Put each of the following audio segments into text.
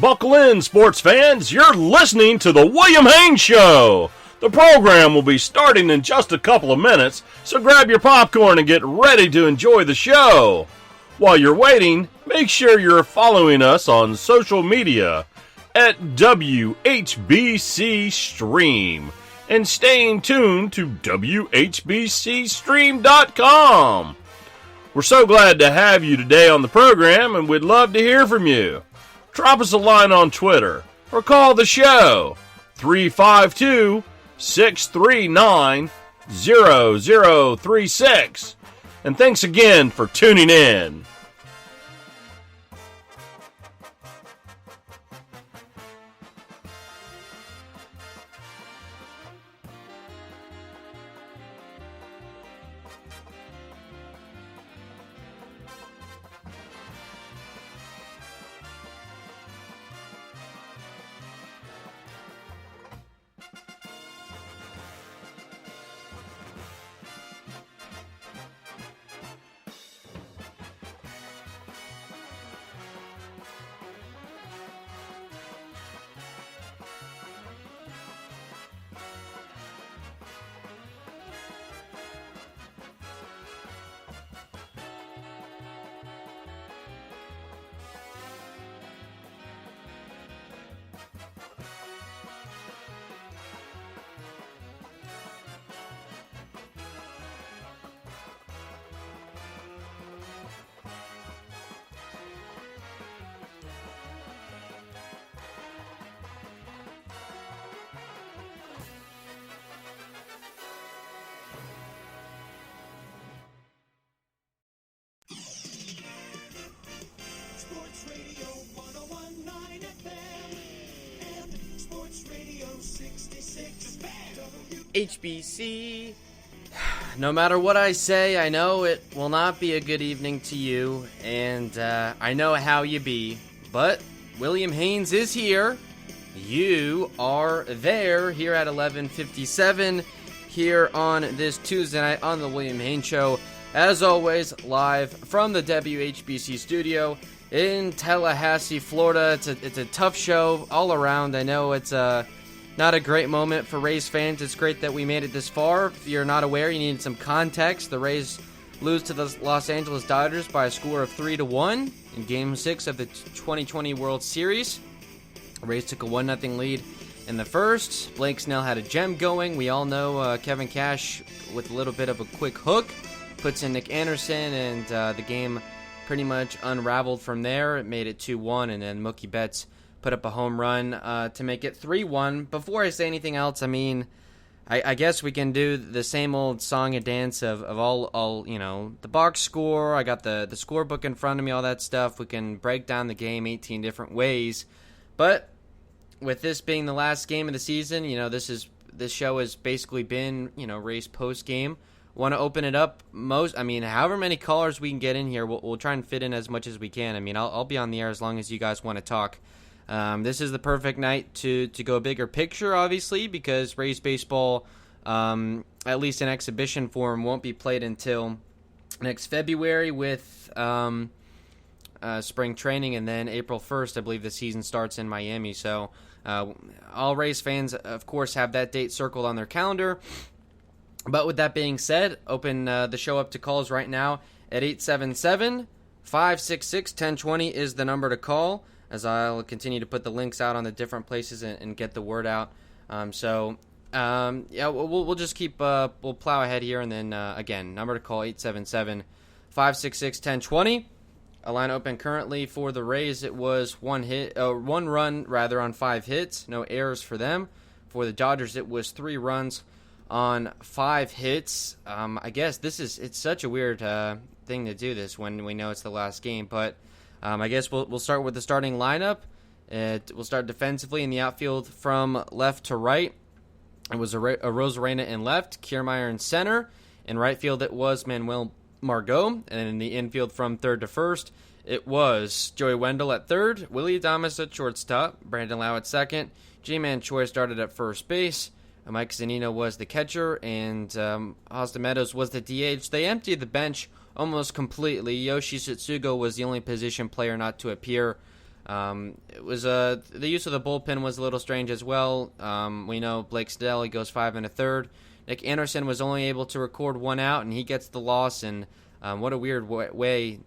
Buckle in, sports fans. You're listening to The William Haynes Show. The program will be starting in just a couple of minutes, so grab your popcorn and get ready to enjoy the show. While you're waiting, make sure you're following us on social media at WHBC Stream and staying tuned to WHBCStream.com. We're so glad to have you today on the program, and we'd love to hear from you. Drop us a line on Twitter or call the show 352-639-0036. And thanks again for tuning in. HBC. No matter what I say, I know it will not be a good evening to you, and I know how you be, but William Haynes is here. You are there here at 11:57 here on this Tuesday night on the William Haynes Show. As always, live from the WHBC studio in Tallahassee, Florida. It's a tough show all around. I know it's not a great moment for Rays fans. It's great that we made it this far. If you're not aware, you need some context. The Rays lose to the Los Angeles Dodgers by a score of 3-1 in Game 6 of the 2020 World Series. The Rays took a 1-0 lead in the first. Blake Snell had a gem going. We all know Kevin Cash, with a little bit of a quick hook, puts in Nick Anderson, and the game pretty much unraveled from there. It made it 2-1, and then Mookie Betts put up a home run to make it 3-1. Before I say anything else, I mean, I guess we can do the same old song and dance of all you know, the box score. I got the scorebook in front of me, all that stuff. We can break down the game 18 different ways. But with this being the last game of the season, you know, this show has basically been, you know, Rays post game. Want to open it up however many callers we can get in here, we'll try and fit in as much as we can. I mean, I'll be on the air as long as you guys want to talk. This is the perfect night to go bigger picture, obviously, because Rays baseball, at least in exhibition form, won't be played until next February with spring training, and then April 1st, I believe the season starts in Miami. So all Rays fans, of course, have that date circled on their calendar. But with that being said, open the show up to calls right now at 877-566-1020 is the number to call, as I'll continue to put the links out on the different places and get the word out. We'll just keep, we'll plow ahead here, and then, again, number to call, 877-566-1020. A line open currently for the Rays. It was one run on 5 hits, no errors for them. For the Dodgers, it was 3 runs on 5 hits. I guess it's such a weird thing to do this when we know it's the last game, but I guess we'll start with the starting lineup. We'll start defensively in the outfield from left to right. It was a Rosarena in left, Kiermaier in center. In right field, it was Manuel Margot. And in the infield from third to first, it was Joey Wendell at third, Willie Adames at shortstop, Brandon Lau at second, G-Man Choi started at first base, Mike Zunino was the catcher, and Austin Meadows was the DH. They emptied the bench almost completely. Yoshi Satsugo was the only position player not to appear It was the use of the bullpen was a little strange as well. We know Blake Snell, he goes 5 1/3. Nick Anderson was only able to record 1 out, and he gets the loss. And what a weird way,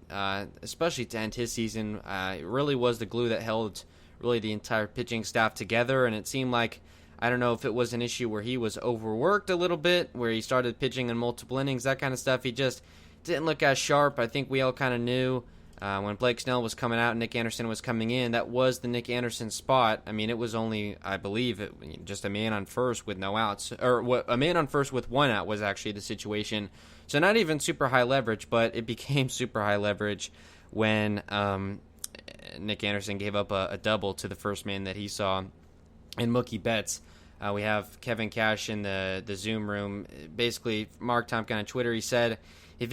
especially to end his season. It really was the glue that held really the entire pitching staff together. And it seemed like, I don't know if it was an issue where he was overworked a little bit, where he started pitching in multiple innings, that kind of stuff. He just didn't look as sharp. I think we all kind of knew when Blake Snell was coming out and Nick Anderson was coming in, that was the Nick Anderson spot. I mean, it was only, I believe, just a man on first with no outs, or a man on first with 1 out was actually the situation. So not even super high leverage, but it became super high leverage when Nick Anderson gave up a double to the first man that he saw in Mookie Betts. We have Kevin Cash in the Zoom room. Basically, Mark Tompkin on Twitter, he said he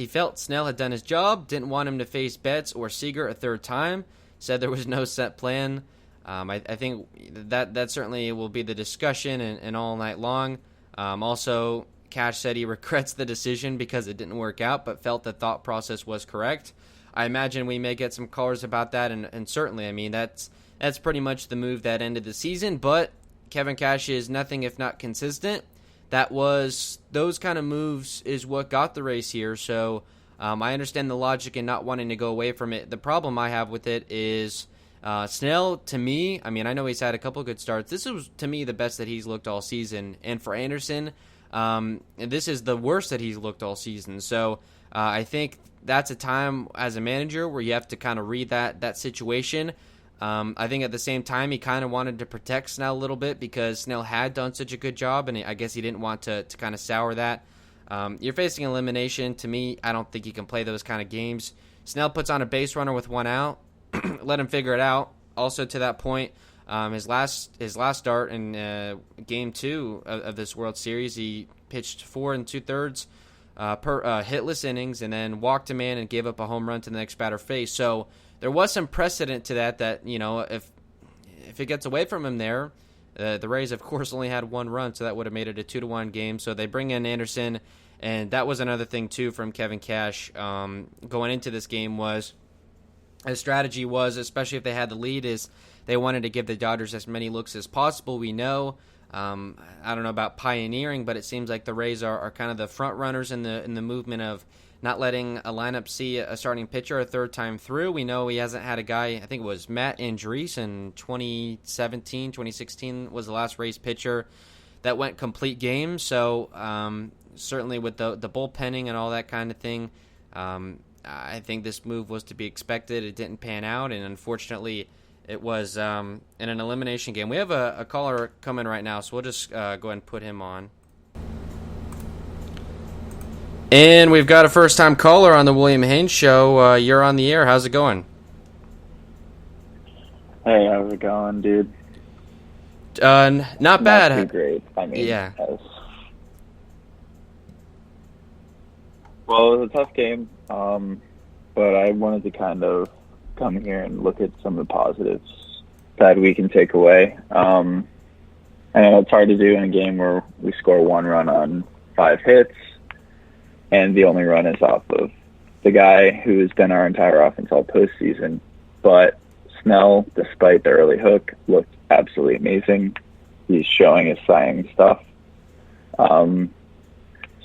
felt Snell had done his job, didn't want him to face Betts or Seager a third time, said there was no set plan. I think that certainly will be the discussion and all night long. Also, Cash said he regrets the decision because it didn't work out, but felt the thought process was correct. I imagine we may get some callers about that, and certainly, I mean, that's pretty much the move that ended the season, but Kevin Cash is nothing if not consistent. Those kind of moves is what got the race here, so I understand the logic in not wanting to go away from it. The problem I have with it is Snell, to me, I mean, I know he's had a couple good starts. This is, to me, the best that he's looked all season, and for Anderson, this is the worst that he's looked all season, so I think that's a time as a manager where you have to kind of read that situation. I think at the same time, he kind of wanted to protect Snell a little bit because Snell had done such a good job, and I guess he didn't want to kind of sour that. You're facing elimination. To me, I don't think you can play those kind of games. Snell puts on a base runner with 1 out. Let him figure it out. Also, to that point, his last start in Game 2 of this World Series, he pitched 4 2/3 hitless innings and then walked a man and gave up a home run to the next batter face. So there was some precedent to that, you know, if it gets away from him there, the Rays, of course, only had 1 run, so that would have made it a 2-1 game. So they bring in Anderson, and that was another thing, too, from Kevin Cash going into this game was his strategy was, especially if they had the lead, is they wanted to give the Dodgers as many looks as possible. We know, I don't know about pioneering, but it seems like the Rays are kind of the front runners in the movement of not letting a lineup see a starting pitcher a third time through. We know he hasn't had a guy, I think it was Matt Andriese in 2017, 2016 was the last Rays pitcher that went complete games. So certainly with the bullpenning and all that kind of thing, I think this move was to be expected. It didn't pan out, and unfortunately it was in an elimination game. We have a caller coming right now, so we'll just go ahead and put him on. And we've got a first-time caller on the William Haynes Show. You're on the air. How's it going? Hey, how's it going, dude? Not bad. Not too great. I mean, yeah. Well, it was a tough game, but I wanted to kind of come here and look at some of the positives that we can take away. I know it's hard to do in a game where we score 1 run on 5 hits, and the only run is off of the guy who has been our entire offense all postseason. But Snell, despite the early hook, looked absolutely amazing. He's showing his Cy Young stuff.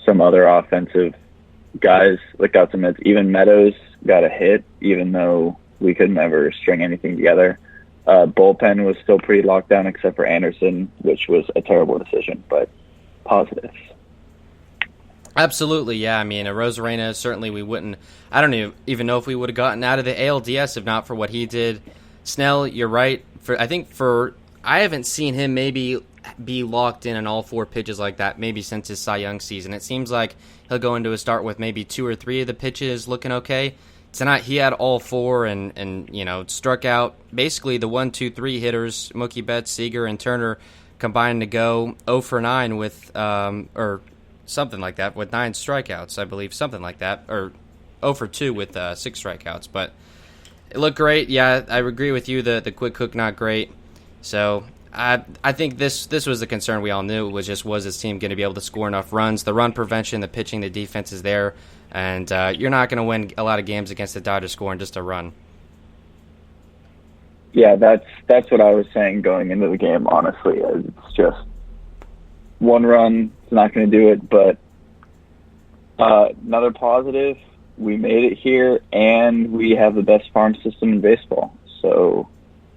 Some other offensive guys like got some hits. Even Meadows got a hit, even though we could never string anything together. Bullpen was still pretty locked down except for Anderson, which was a terrible decision, but positives. Absolutely, yeah. I mean, Rosarena, certainly we wouldn't. I don't even know if we would have gotten out of the ALDS if not for what he did. Snell, you're right. I haven't seen him maybe be locked in on all 4 pitches like that maybe since his Cy Young season. It seems like he'll go into a start with maybe 2 or 3 of the pitches looking okay. Tonight he had all 4 and you know, struck out basically the 1, 2, 3 hitters, Mookie Betts, Seager, and Turner combined to go 0 for 9 with or something like that, with 9 strikeouts, I believe, something like that, or 0 for 2 with 6 strikeouts. But it looked great. Yeah, I agree with you. The quick hook not great. So I think this was the concern we all knew. Was this team going to be able to score enough runs? The run prevention, the pitching, the defense is there, and you're not going to win a lot of games against the Dodgers scoring just a run. Yeah, that's what I was saying going into the game, honestly. It's just one run, it's not going to do it, but another positive, we made it here, and we have the best farm system in baseball. So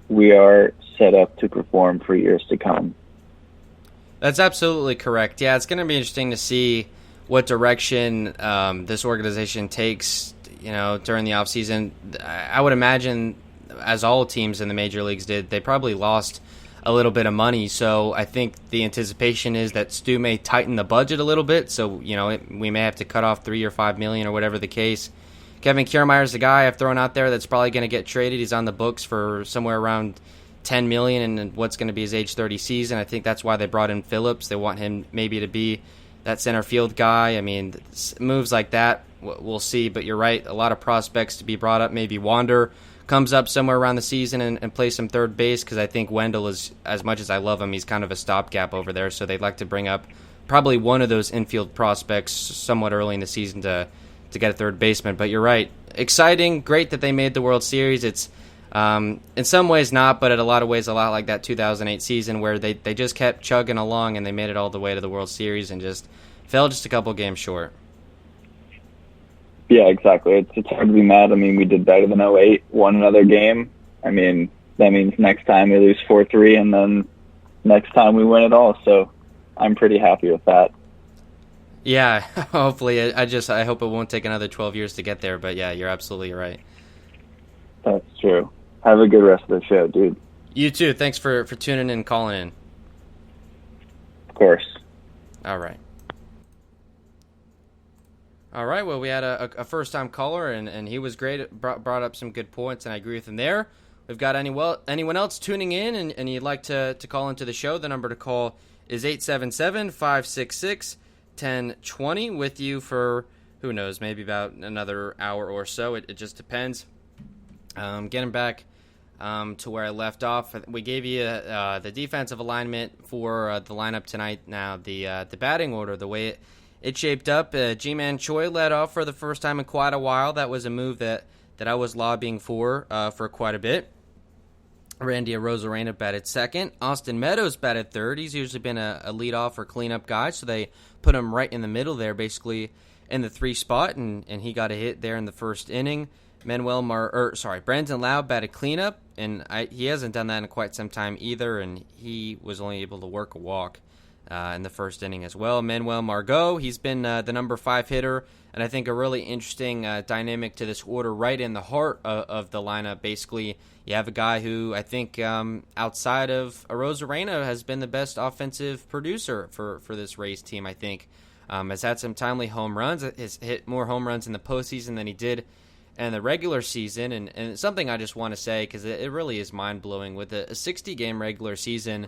we are set up to perform for years to come. That's absolutely correct. Yeah, it's going to be interesting to see what direction this organization takes, during the offseason. I would imagine, as all teams in the major leagues did, they probably lost a little bit of money. So I think the anticipation is that Stu may tighten the budget a little bit. So, we may have to cut off $3 or $5 million or whatever the case. Kevin Kiermaier's the guy I've thrown out there that's probably going to get traded. He's on the books for somewhere around $10 million in what's going to be his age 30 season. I think that's why they brought in Phillips. They want him maybe to be that center field guy. I mean, moves like that, we'll see. But you're right, a lot of prospects to be brought up. Maybe Wander comes up somewhere around the season and plays some third base, because I think Wendell is, as much as I love him, he's kind of a stopgap over there. So they'd like to bring up probably one of those infield prospects somewhat early in the season to get a third baseman. But you're right, exciting, great that they made the World Series. It's in some ways not, but in a lot of ways a lot like that 2008 season where they just kept chugging along and they made it all the way to the World Series and just fell just a couple games short. Yeah, exactly. It's hard to be mad. I mean, we did better than '08, won another game. I mean, that means next time we lose 4-3, and then next time we win it all. So I'm pretty happy with that. Yeah, hopefully. I hope it won't take another 12 years to get there, but yeah, you're absolutely right. That's true. Have a good rest of the show, dude. You too. Thanks for tuning in and calling in. Of course. All right. All right, well, we had a first-time caller, and he was great. Brought up some good points, and I agree with him there. We've got anyone else tuning in, and you'd like to call into the show, the number to call is 877-566-1020, with you for, who knows, maybe about another hour or so. It just depends. Getting back to where I left off, we gave you the defensive alignment for the lineup tonight. Now, the batting order, the way it shaped up, G-Man Choi led off for the first time in quite a while. That was a move that I was lobbying for quite a bit. Randy Arozarena batted second. Austin Meadows batted third. He's usually been a leadoff or cleanup guy, so they put him right in the middle there, basically in the 3 spot, and he got a hit there in the first inning. Brandon Lau batted cleanup, and he hasn't done that in quite some time either, and he was only able to work a walk in the first inning as well. Manuel Margot, he's been the number 5 hitter, and I think a really interesting dynamic to this order right in the heart of the lineup. Basically, you have a guy who I think outside of Arozarena has been the best offensive producer for this Rays team, I think. Has had some timely home runs, has hit more home runs in the postseason than he did in the regular season, and it's something I just want to say because it really is mind-blowing. With a 60-game regular season,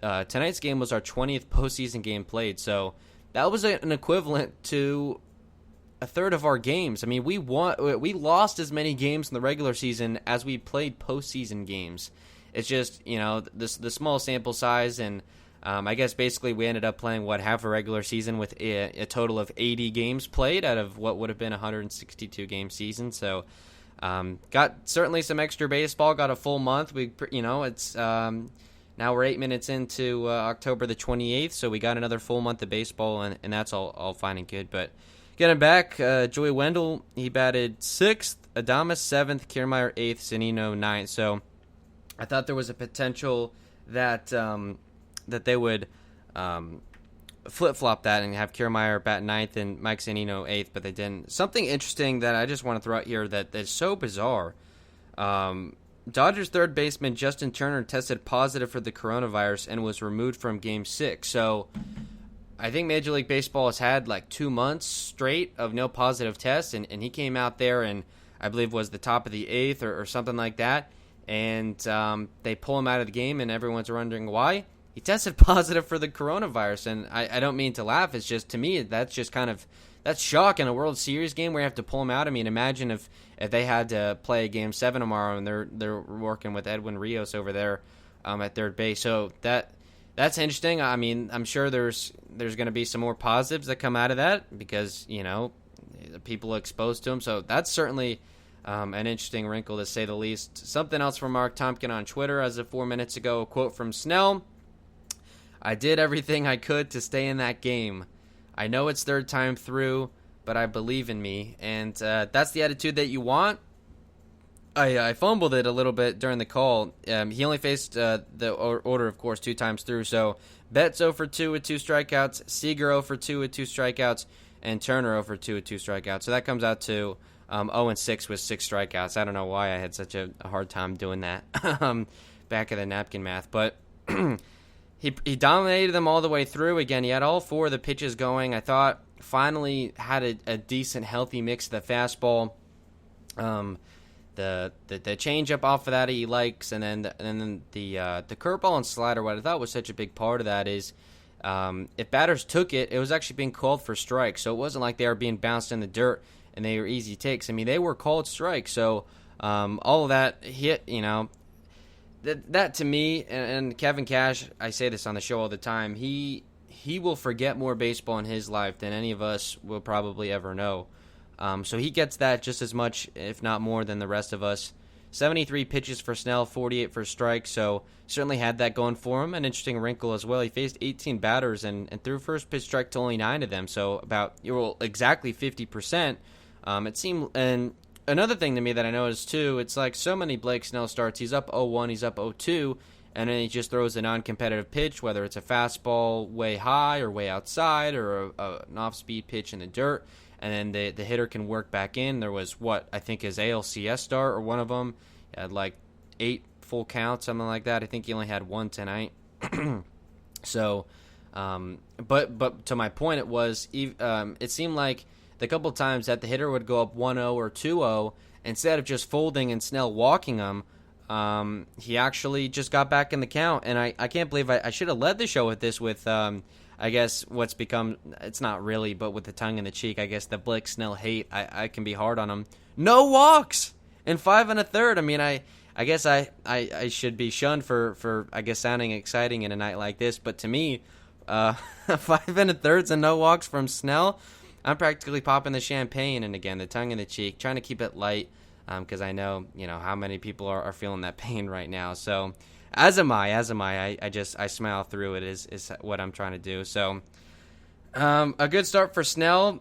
tonight's game was our 20th postseason game played, so that was an equivalent to a third of our games. I mean, we lost as many games in the regular season as we played postseason games. It's just, the small sample size, and I guess basically we ended up playing, half a regular season with a total of 80 games played out of what would have been a 162-game season. So got certainly some extra baseball, got a full month. It's now we're 8 minutes into October the 28th, so we got another full month of baseball, and that's all fine and good. But getting back, Joey Wendell, he batted 6th, Adames 7th, Kiermaier 8th, Zunino 9th. So I thought there was a potential that they would flip-flop that and have Kiermaier bat 9th and Mike Zunino 8th, but they didn't. Something interesting that I just want to throw out here that is so bizarre. Dodgers third baseman Justin Turner tested positive for the coronavirus and was removed from Game 6. So I think Major League Baseball has had 2 months straight of no positive tests, and he came out there and I believe was the top of the 8th or something like that, and they pull him out of the game, and everyone's wondering why. He tested positive for the coronavirus, and I don't mean to laugh. It's just, to me, that's just that's shock in a World Series game where you have to pull him out. I mean, imagine if they had to play Game 7 tomorrow and they're working with Edwin Rios over there at third base. So that's interesting. I mean, I'm sure there's going to be some more positives that come out of that because, people are exposed to him. So that's certainly An interesting wrinkle, to say the least. Something else from Mark Tompkin on Twitter as of 4 minutes ago. A quote from Snell. I did everything I could to stay in that game. I know it's third time through, but I believe in me. And that's the attitude that you want. I fumbled it a little bit during the call. He only faced the order, of course, 2 times through. So Betts 0 for 2 with 2 strikeouts, Seager 0 for 2 with 2 strikeouts, and Turner 0 for 2 with 2 strikeouts. So that comes out to 0 and 6 with 6 strikeouts. I don't know why I had such a hard time doing that back of the napkin math. But he dominated them all the way through. Again, he had all 4 of the pitches going. I thought finally had a decent, healthy mix of the fastball. The changeup off of that he likes, and then the curveball and slider. What I thought was such a big part of that is if batters took it, it was actually being called for strikes. So it wasn't like they were being bounced in the dirt and they were easy takes. I mean, they were called strikes. So all of that hit, that to me, and Kevin Cash, I say this on the show all the time, he will forget more baseball in his life than any of us will probably ever know. So he gets that just as much, if not more, than the rest of us. 73 pitches for Snell, 48 for strikes, so certainly had that going for him. An interesting wrinkle as well. He faced 18 batters and threw first pitch strike to only 9 of them, so about exactly 50%. It seemed, and another thing to me that I noticed too, it's like so many Blake Snell starts. He's up 0-1, he's up 0-2, and then he just throws a non-competitive pitch, whether it's a fastball way high or way outside or an off-speed pitch in the dirt. And then the hitter can work back in. There was I think his ALCS start, or one of them had like 8 full counts, something like that. I think he only had 1 tonight. So, but to my point, it seemed like the couple times that the hitter would go up 1-0 or 2-0, instead of just folding and Snell walking him, he actually just got back in the count. And I can't believe I should have led the show with this with I guess what's become, it's not really, but with the tongue in the cheek, I guess the Blake Snell hate, I can be hard on him. No walks in 5 1/3. I mean, I guess I should be shunned for I guess sounding exciting in a night like this, but to me, 5 1/3 and no walks from Snell, I'm practically popping the champagne. And again, the tongue in the cheek, trying to keep it light, because I know how many people are feeling that pain right now. So. As am I. I smile through it is what I'm trying to do. So, a good start for Snell.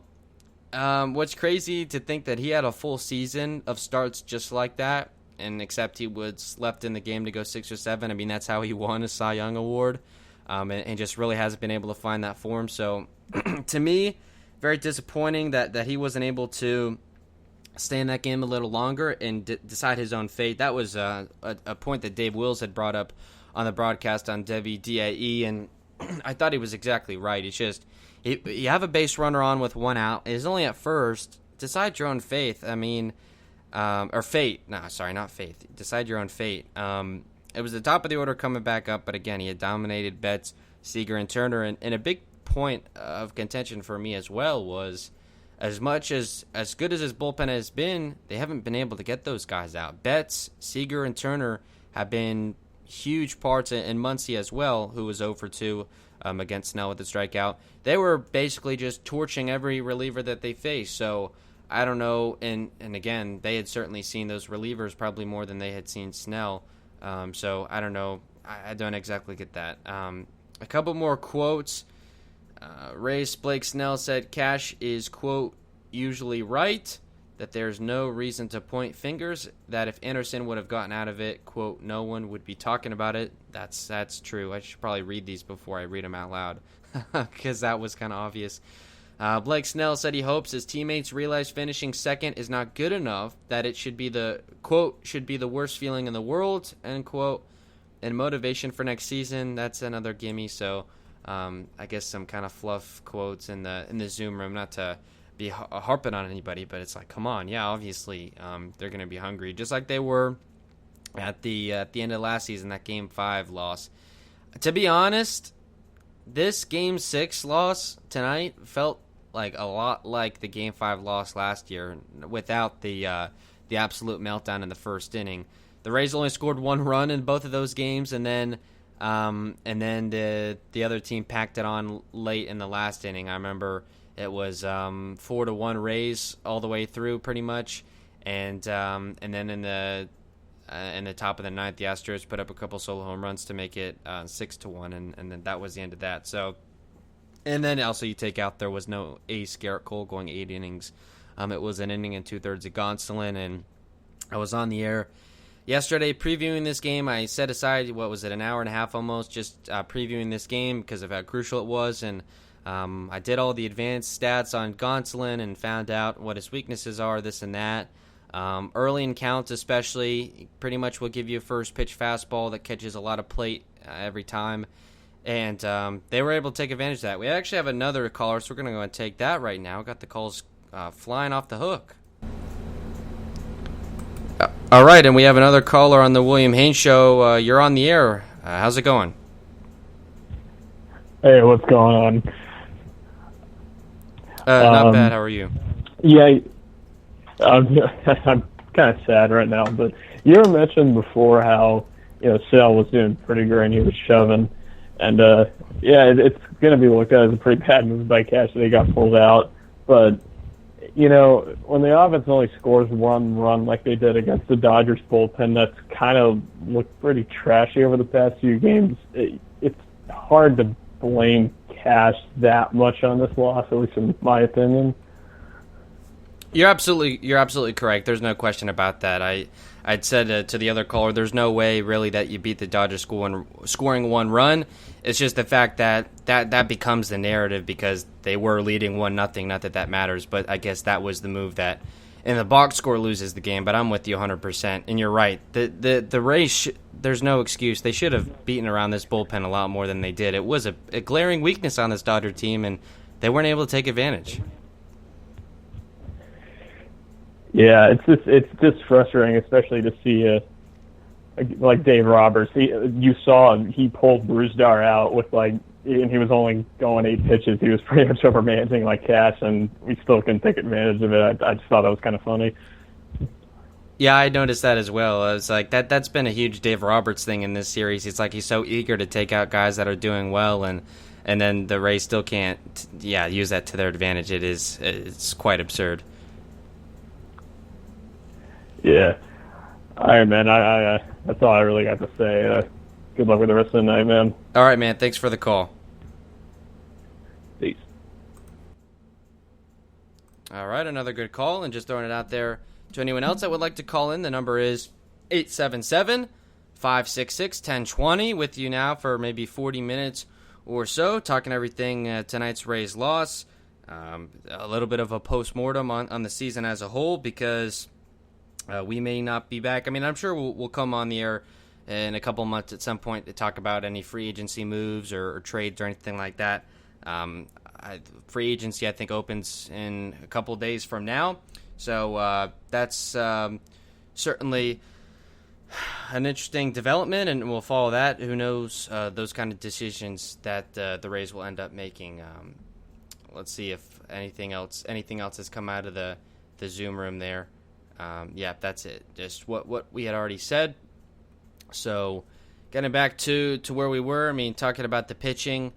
What's crazy to think that he had a full season of starts just like that, and except he was left in the game to go 6 or 7. I mean, that's how he won a Cy Young award, and just really hasn't been able to find that form. So, to me, very disappointing that he wasn't able to stay in that game a little longer and decide his own fate. That was a point that Dave Wills had brought up on the broadcast on WDAE, and I thought he was exactly right. It's just, you have a base runner on with 1 out. It's only at first. Decide your own fate. I mean, or fate. No, sorry, not faith. Decide your own fate. It was the top of the order coming back up, but again, he had dominated Betts, Seager, and Turner, and a big point of contention for me as well was, as good as his bullpen has been, they haven't been able to get those guys out. Betts, Seager, and Turner have been huge parts, and Muncy as well, who was 0 for 2 against Snell with the strikeout. They were basically just torching every reliever that they faced. So I don't know, and again, they had certainly seen those relievers probably more than they had seen Snell. So I don't know. I don't exactly get that. A couple more quotes. Race Blake Snell said Cash is, quote, usually right, that there's no reason to point fingers, that if Anderson would have gotten out of it, quote, no one would be talking about it. That's true. I should probably read these before I read them out loud, because that was kind of obvious. Blake Snell said he hopes his teammates realize finishing second is not good enough, that it should be the, quote, should be the worst feeling in the world, end quote, and motivation for next season, that's another gimme. So I guess some kind of fluff quotes in the Zoom room, not to be harping on anybody, but it's like, come on, yeah, obviously they're going to be hungry, just like they were at the end of last season, that Game 5 loss. To be honest, this Game 6 loss tonight felt like a lot like the Game 5 loss last year, without the absolute meltdown in the first inning. The Rays only scored 1 run in both of those games, and then the other team packed it on late in the last inning. I remember it was 4-1 Rays all the way through pretty much, and then in the top of the ninth, the Astros put up a couple solo home runs to make it 6-1, and then that was the end of that. So, and then also you take out there was no ace Garrett Cole going 8 innings. It was an inning and 2/3 of Gonsolin, and I was on the air yesterday previewing this game. I set aside, what was it, an hour and a half almost, just previewing this game because of how crucial it was, and I did all the advanced stats on Gonsolin and found out what his weaknesses are, this and that. Early in counts especially, pretty much will give you a first pitch fastball that catches a lot of plate every time. And they were able to take advantage of that. We actually have another caller, so we're going to go and take that right now. Got the calls flying off the hook. All right, and we have another caller on the William Haynes Show. You're on the air. How's it going? Hey, what's going on? Not bad. How are you? Yeah, I'm kind of sad right now, but you ever mentioned before how, Snell was doing pretty great and he was shoving. And, it's going to be looked at as a pretty bad move by Cash that he got pulled out. But, when the offense only scores one run like they did against the Dodgers bullpen, that's kind of looked pretty trashy over the past few games. It's hard to blame Cash that much on this loss, at least in my opinion. You're absolutely correct. There's no question about that. I'd said to the other caller, there's no way really that you beat the Dodgers scoring one run. It's just the fact that becomes the narrative because they were leading 1-0. Not that matters, but I guess that was the move that in the box score loses the game. But I'm with you 100%, and you're right. The Rays, there's no excuse. They should have beaten around this bullpen a lot more than they did. It was a glaring weakness on this Dodger team, and they weren't able to take advantage. Yeah, it's just frustrating, especially to see like Dave Roberts. You saw he pulled Brusdar out with and he was only going 8 pitches. He was pretty much over managing like Cash, and we still couldn't take advantage of it. I just thought that was kind of funny. Yeah, I noticed that as well. I was like, that's been a huge Dave Roberts thing in this series. It's like he's so eager to take out guys that are doing well, and then the Rays still can't use that to their advantage. It's quite absurd. Yeah. All right, man. I that's all I really got to say. Good luck with the rest of the night, man. All right, man. Thanks for the call. Peace. All right, another good call. And just throwing it out there to anyone else that would like to call in, the number is 877-566-1020. With you now for maybe 40 minutes or so, talking everything tonight's Rays loss. A little bit of a post-mortem on the season as a whole because we may not be back. I mean, I'm sure we'll come on the air in a couple months at some point to talk about any free agency moves or trades or anything like that. Free agency, I think, opens in a couple days from now. So that's certainly an interesting development, and we'll follow that. Who knows those kind of decisions that the Rays will end up making. Let's see if anything else has come out of the Zoom room there. That's it. Just what we had already said. So getting back to where we were, I mean, talking about the pitching,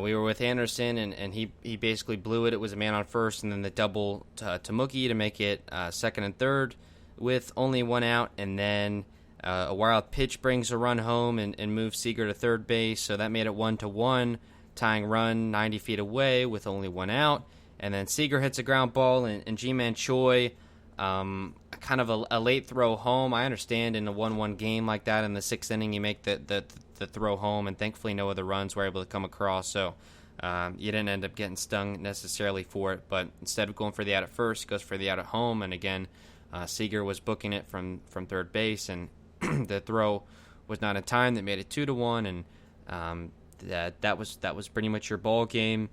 we were with Anderson, and he basically blew it. It was a man on first, and then the double to Mookie to make it second and third with only one out, and then a wild pitch brings a run home and moves Seager to third base, so that made it 1-1, tying run 90 feet away with only one out, and then Seager hits a ground ball, and Ji-Man Choi, kind of a late throw home. I understand in a 1-1 game like that in the 6th inning you make the throw home, and thankfully no other runs were able to come across, so you didn't end up getting stung necessarily for it, but instead of going for the out at first, he goes for the out at home, and again, Seager was booking it from third base, and the throw was not in time. That made it 2-1, and that was pretty much your ball game.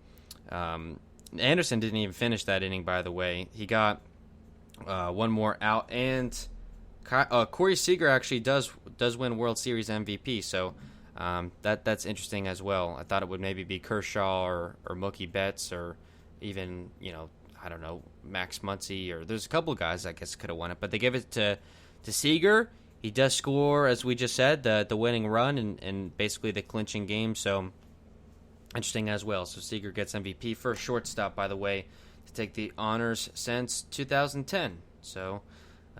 Anderson didn't even finish that inning, by the way. He got one more out, and Corey Seager actually does win World Series MVP, so that's interesting as well. I thought it would maybe be Kershaw or Mookie Betts, or even, I don't know, Max Muncy, or there's a couple of guys I guess could have won it, but they give it to Seager. He does score, as we just said, the winning run and basically the clinching game, so interesting as well. So Seager gets MVP, first shortstop, by the way, to take the honors since 2010. So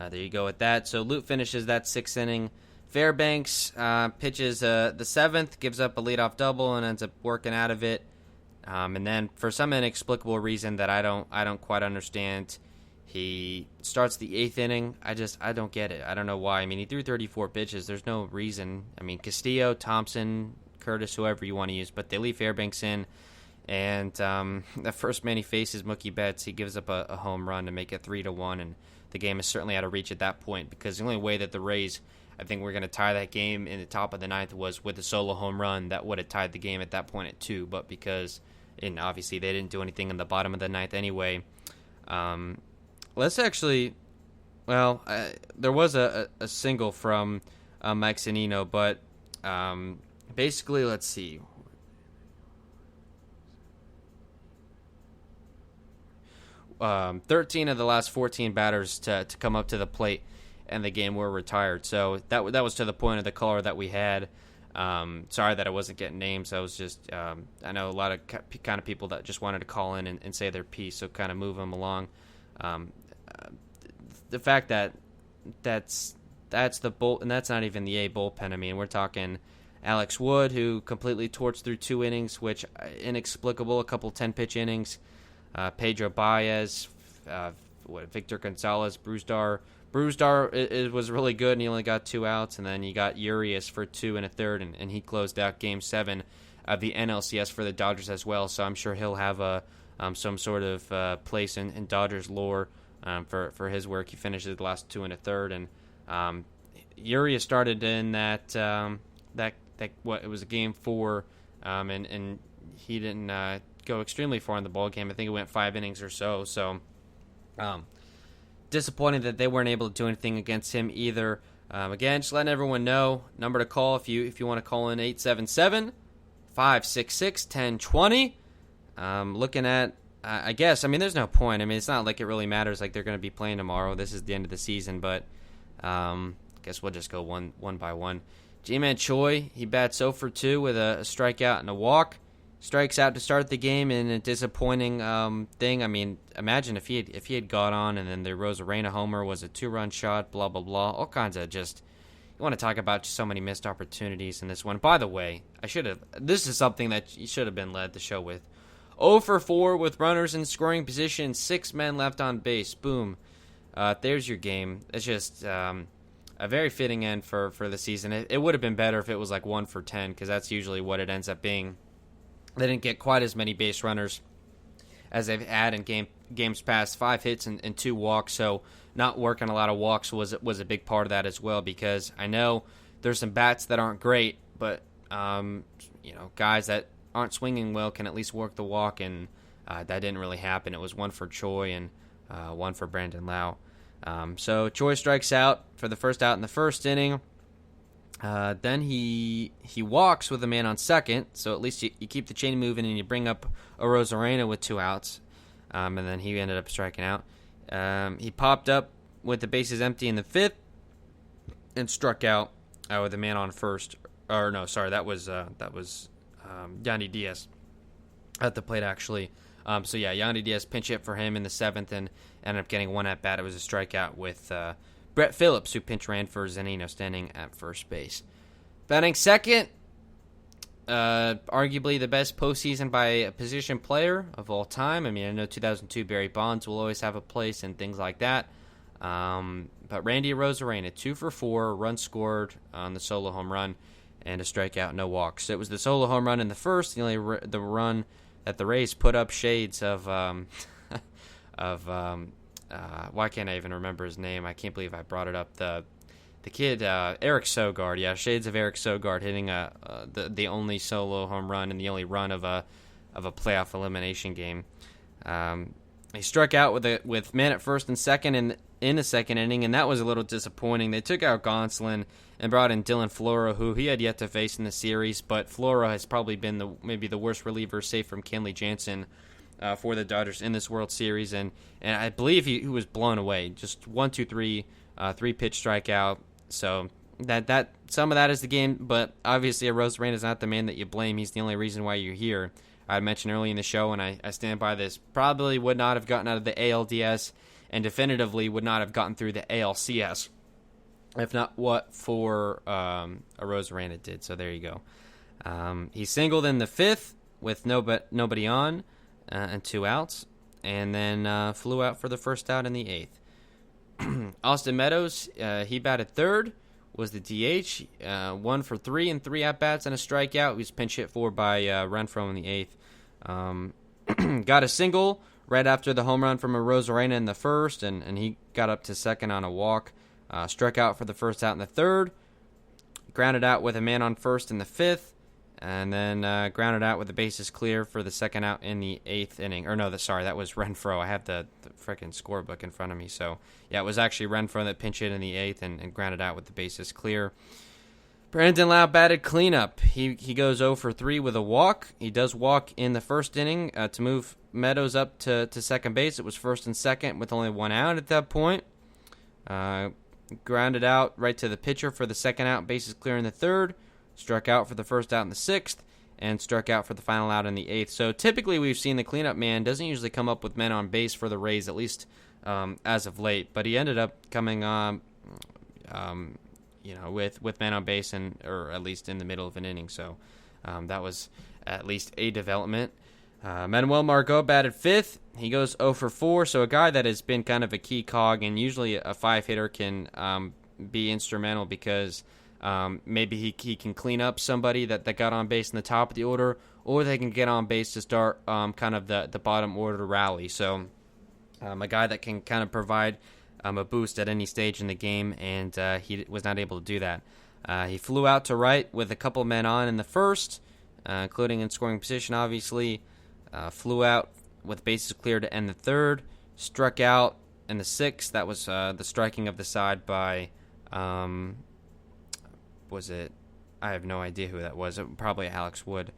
There you go with that. So Lute finishes that 6th inning. Fairbanks pitches the 7th, gives up a leadoff double, and ends up working out of it. And then, for some inexplicable reason that I don't quite understand, he starts the 8th inning. I don't get it. I don't know why. I mean, he threw 34 pitches. There's no reason. I mean, Castillo, Thompson, Curtis, whoever you want to use, but they leave Fairbanks in. And the first man he faces, Mookie Betts, he gives up a home run to make it 3-1. And the game is certainly out of reach at that point, because the only way that the Rays, I think, were going to tie that game in the top of the 9th was with a solo home run that would have tied the game at that point at 2. But because, and obviously they didn't do anything in the bottom of the 9th anyway. Let's actually, well, there was a single from Mike Zunino, but basically, let's see. 13 of the last 14 batters to come up to the plate and the game were retired. So that was to the point of the caller that we had. Sorry that I wasn't getting names. I was just, I know a lot of kind of people that just wanted to call in and say their piece, so kind of move them along. The fact that that's the bull, and that's not even the A bullpen. I mean, we're talking Alex Wood, who completely torched through 2 innings, which inexplicable, a couple 10-pitch innings. Pedro Baez, Victor Gonzalez, Brusdar it was really good, and he only got 2 outs. And then you got Urias for 2 1/3, and he closed out Game 7 of the NLCS for the Dodgers as well. So I'm sure he'll have some sort of place in Dodgers lore for his work. He finishes the last 2 1/3, and Urias started in that it was a Game 4, and he didn't go extremely far in the ball game. I think it went 5 innings or so. So disappointing that they weren't able to do anything against him either. Again, just letting everyone know, number to call if you want to call in, 877-566-1020. Looking at, I guess, I mean, there's no point. I mean, it's not like it really matters, like they're going to be playing tomorrow. This is the end of the season, but I guess we'll just go one by one. Ji-Man Choi, he bats 0 for 2 with a strikeout and a walk. Strikes out to start the game in a disappointing thing. I mean, imagine if he had got on and then the Rosarena homer was a 2-run shot, blah, blah, blah. All kinds of just, you want to talk about just so many missed opportunities in this one. By the way, this is something that you should have been led the show with. 0 for 4 with runners in scoring position, 6 men left on base. Boom. There's your game. It's just a very fitting end for the season. It would have been better if it was like 1 for 10, because that's usually what it ends up being. They didn't get quite as many base runners as they've had in games past. 5 hits and 2 walks, so not working a lot of walks was a big part of that as well, because I know there's some bats that aren't great, but guys that aren't swinging well can at least work the walk, and that didn't really happen. It was 1 for Choi and 1 for Brandon Lau. So Choi strikes out for the first out in the first inning. Then he walks with a man on second, so at least you keep the chain moving and you bring up a Rosarena with 2 outs, and then he ended up striking out. He popped up with the bases empty in the 5th and struck out with a man on first. Or no, sorry, that was Yandy Diaz at the plate actually. So yeah, Yandy Diaz pinch hit for him in the 7th and ended up getting 1 at bat. It was a strikeout with Brett Phillips, who pinch ran for Zunino, standing at first base. Batting second, arguably the best postseason by a position player of all time. I mean, I know 2002 Barry Bonds will always have a place and things like that. But Randy Arozarena, 2 for 4, run scored on the solo home run, and a strikeout, no walks. So it was the solo home run in the first, the run that the Rays put up shades of why can't I even remember his name? I can't believe I brought it up. The kid, Eric Sogard. Yeah, shades of Eric Sogard hitting the only solo home run and the only run of a playoff elimination game. He struck out with man at first and second in the second inning, and that was a little disappointing. They took out Gonsolin and brought in Dylan Floro, who he had yet to face in the series, but Floro has probably been maybe the worst reliever, safe from Kenley Jansen, for the Dodgers in this World Series, and I believe he was blown away. Just 1, 2, 3, 3-pitch strikeout. So that some of that is the game, but obviously Arozarena is not the man that you blame. He's the only reason why you're here. I mentioned early in the show, and I stand by this, probably would not have gotten out of the ALDS and definitively would not have gotten through the ALCS if not what for Arozarena did. So there you go. He singled in the 5th with nobody on and 2 outs, and then flew out for the first out in the 8th. Austin Meadows, he batted 3rd, was the DH, 1 for 3 and 3 at-bats and a strikeout. He was pinch hit for by Renfroe in the 8th. Got a single right after the home run from Arozarena in the 1st, and he got up to 2nd on a walk. Struck out for the first out in the 3rd, grounded out with a man on 1st in the 5th, and then grounded out with the bases clear for the 2nd out in the 8th inning. Or no, that was Renfroe. I have the freaking scorebook in front of me. So, yeah, it was actually Renfroe that pinch hit in the 8th and grounded out with the bases clear. Brandon Lau batted cleanup. He goes 0 for 3 with a walk. He does walk in the 1st inning to move Meadows up to second base. It was 1st and 2nd with only 1 out at that point. Grounded out right to the pitcher for the 2nd out, bases clear in the 3rd, struck out for the first out in the 6th, and struck out for the final out in the 8th. So typically we've seen the cleanup man doesn't usually come up with men on base for the Rays, at least as of late, but he ended up coming on, with men on base, or at least in the middle of an inning. So that was at least a development. Manuel Margot batted 5th. He goes 0 for 4, so a guy that has been kind of a key cog, and usually a 5-hitter can be instrumental because maybe he can clean up somebody that got on base in the top of the order, or they can get on base to start kind of the bottom order rally. So a guy that can kind of provide a boost at any stage in the game, and he was not able to do that. He flew out to right with a couple men on in the 1st, including in scoring position, obviously. Flew out with bases clear to end the 3rd, struck out in the 6th. That was the striking of the side by, was it? I have no idea who that was. Probably Alex Wood.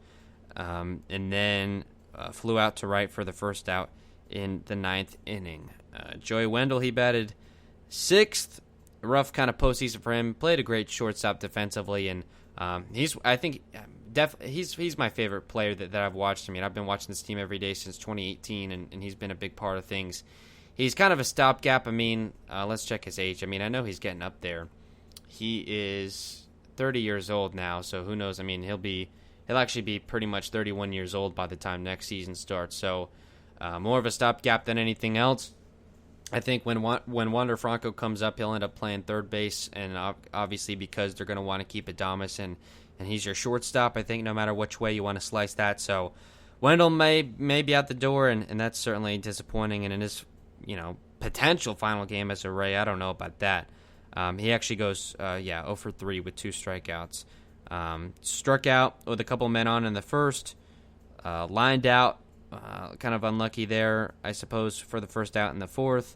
And then flew out to right for the first out in the 9th inning. Joey Wendell, he batted 6th. Rough kind of postseason for him. Played a great shortstop defensively, and he's my favorite player that I've watched. I mean, I've been watching this team every day since 2018, and he's been a big part of things. He's kind of a stopgap. I mean, let's check his age. I mean, I know he's getting up there. He is 30 years old now, so who knows? I mean, he'll actually be pretty much 31 years old by the time next season starts. So more of a stopgap than anything else. I think when Wander Franco comes up, he'll end up playing third base, and obviously because they're going to want to keep Adames, and he's your shortstop, I think, no matter which way you want to slice that. So Wendell may be out the door, and that's certainly disappointing. And in his potential final game as a Ray, I don't know about that. He actually goes 0 for 3 with 2 strikeouts. Struck out with a couple men on in the 1st. Lined out, kind of unlucky there, I suppose, for the first out in the 4th.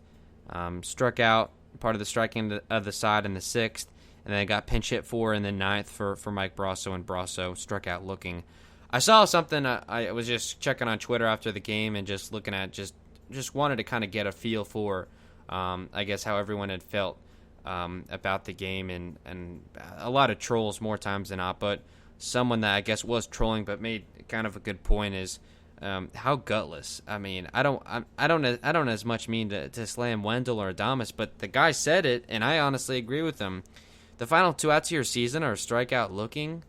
Struck out, part of the striking of the side in the 6th. And then got pinch hit for in the 9th for Mike Brasso, and Brasso struck out looking. I saw something, I was just checking on Twitter after the game and just looking at, just wanted to kind of get a feel for, I guess, how everyone had felt about the game, and a lot of trolls more times than not, but someone that I guess was trolling but made kind of a good point is how gutless. I mean, I don't as much mean to slam Wendell or Adames, but the guy said it, and I honestly agree with him. The final 2 outs of your season are strikeout looking.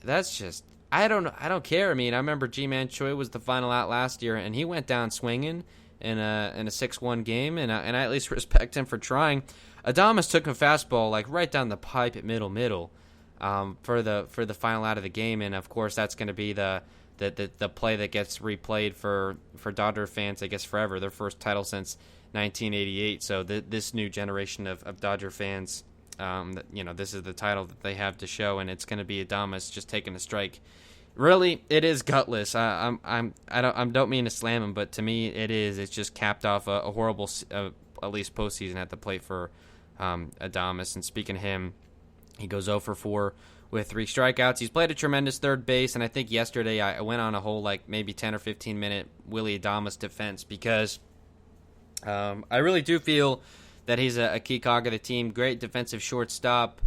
That's just, I don't care. I mean, I remember G-Man Choi was the final out last year, and he went down swinging in a 6-1 game, and I at least respect him for trying. Adames took a fastball like right down the pipe at middle for the final out of the game, and of course that's going to be the play that gets replayed for Dodger fans, I guess, forever. Their first title since 1988. So this new generation of Dodger fans. This is the title that they have to show, and it's going to be Adames just taking a strike. Really, it is gutless. I don't mean to slam him, but to me, it is. It's just capped off a horrible, at least postseason at the plate for Adames. And speaking of him, he goes 0 for 4 with 3 strikeouts. He's played a tremendous third base, and I think yesterday I went on a whole maybe 10 or 15 minute Willie Adames defense because I really do feel that he's a key cog of the team. Great defensive shortstop.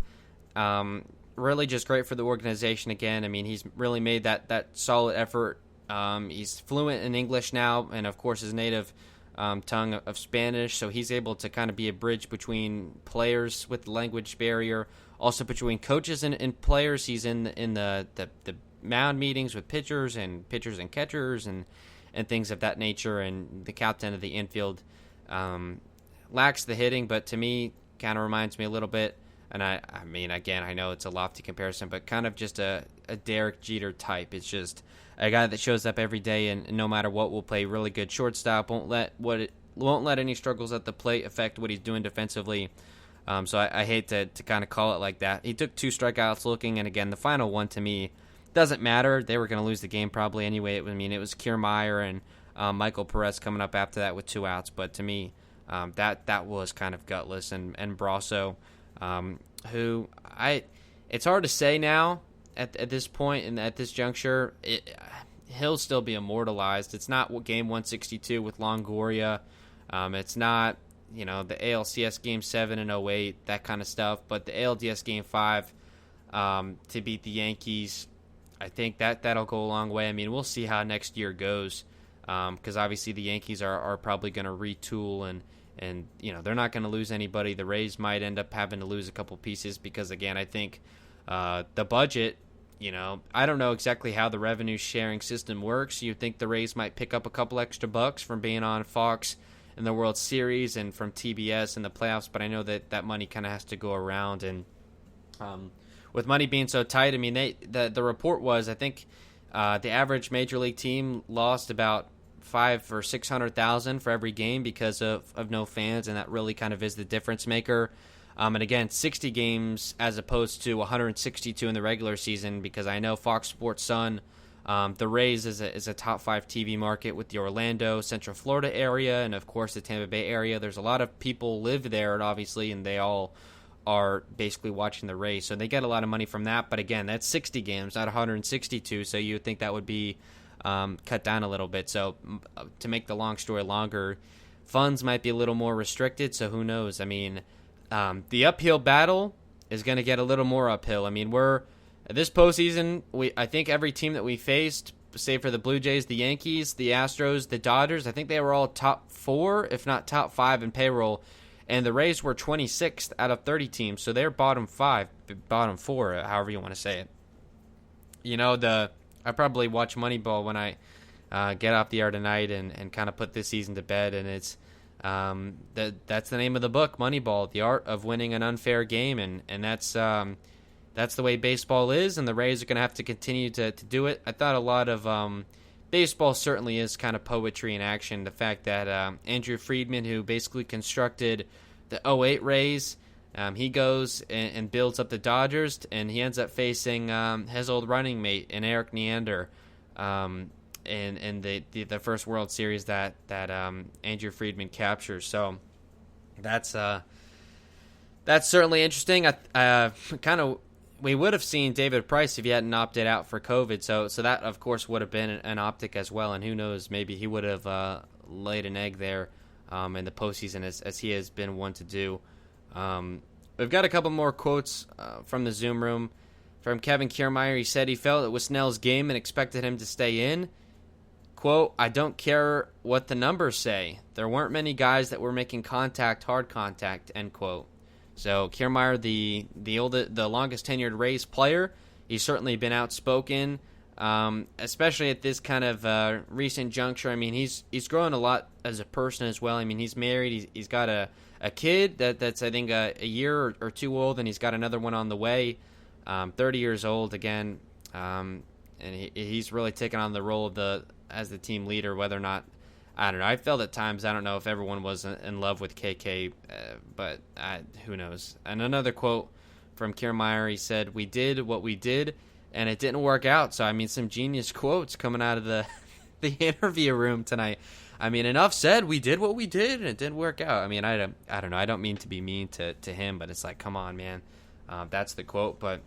Really just great for the organization again. I mean, he's really made that solid effort. He's fluent in English now, and of course his native tongue of Spanish, so he's able to kind of be a bridge between players with the language barrier, also between coaches and players. He's in the mound meetings with pitchers and catchers and things of that nature, and the captain of the infield. Lacks the hitting, but to me, kind of reminds me a little bit, and I mean, again, I know it's a lofty comparison, but kind of just a Derek Jeter type. It's just a guy that shows up every day, and no matter what, will play really good shortstop. Won't let any struggles at the plate affect what he's doing defensively. So I hate to kind of call it like that. He took 2 strikeouts looking, and again, the final one to me doesn't matter. They were going to lose the game probably anyway. I mean, it was Kiermaier and Michael Perez coming up after that with 2 outs, but to me, that was kind of gutless. And Brasso, who it's hard to say now at this point and at this juncture, he'll still be immortalized. It's not game 162 with Longoria. It's not, the ALCS Game 7 in '08, that kind of stuff. But the ALDS Game 5 to beat the Yankees, I think that'll go a long way. I mean, we'll see how next year goes, because obviously the Yankees are probably going to retool and they're not going to lose anybody. The Rays might end up having to lose a couple pieces because, again, I think the budget, I don't know exactly how the revenue sharing system works. You'd think the Rays might pick up a couple extra bucks from being on Fox in the World Series and from TBS in the playoffs, but I know that money kind of has to go around. And with money being so tight, I mean, the report was, I think the average major league team lost about $500,000 or $600,000 for every game because of no fans, and that really kind of is the difference maker. And again, 60 games as opposed to 162 in the regular season, because I know Fox Sports Sun, the Rays is a top 5 TV market with the Orlando, Central Florida area, and of course the Tampa Bay area. There's a lot of people live there, and obviously, and they all are basically watching the Rays, so they get a lot of money from that. But again, that's 60 games, not 162, so you would think that would be cut down a little bit. So to make the long story longer, funds might be a little more restricted, so who knows? I mean, the uphill battle is going to get a little more uphill. I mean, this postseason, I think every team that we faced, save for the Blue Jays, the Yankees, the Astros, the Dodgers, I think they were all top 4, if not top 5 in payroll. And the Rays were 26th out of 30 teams, so they're bottom 4, however you want to say it. I probably watch Moneyball when I get off the air tonight and kind of put this season to bed, and it's that's the name of the book, Moneyball, the art of winning an unfair game, and that's the way baseball is, and the Rays are going to have to continue to do it. I thought a lot of baseball certainly is kind of poetry in action. The fact that Andrew Friedman, who basically constructed the '08 Rays, he goes and builds up the Dodgers, and he ends up facing his old running mate in Eric Neander in the first World Series that Andrew Friedman captures. So that's certainly interesting. We would have seen David Price if he hadn't opted out for COVID. So that, of course, would have been an optic as well. And who knows, maybe he would have laid an egg there in the postseason as he has been one to do. We've got a couple more quotes from the Zoom room. From Kevin Kiermaier, he said he felt it was Snell's game and expected him to stay in. Quote, "I don't care what the numbers say. There weren't many guys that were making contact, hard contact," end quote. So Kiermaier, the longest tenured Rays player, he's certainly been outspoken, especially at this kind of recent juncture. I mean, he's grown a lot as a person as well. I mean, he's married. He's got a kid that's I think a year or 2 old, and he's got another one on the way. 30 years old again, and he's really taken on the role as the team leader. Whether or not, I don't know. I felt at times, I don't know if everyone was in love with KK, but who knows. And another quote from Kiermaier, he said, "We did what we did, and it didn't work out." So, I mean, some genius quotes coming out of the interview room tonight. I mean, enough said. We did what we did, and it didn't work out. I mean, I don't know. I don't mean to be mean to him, but it's like, come on, man. That's the quote. But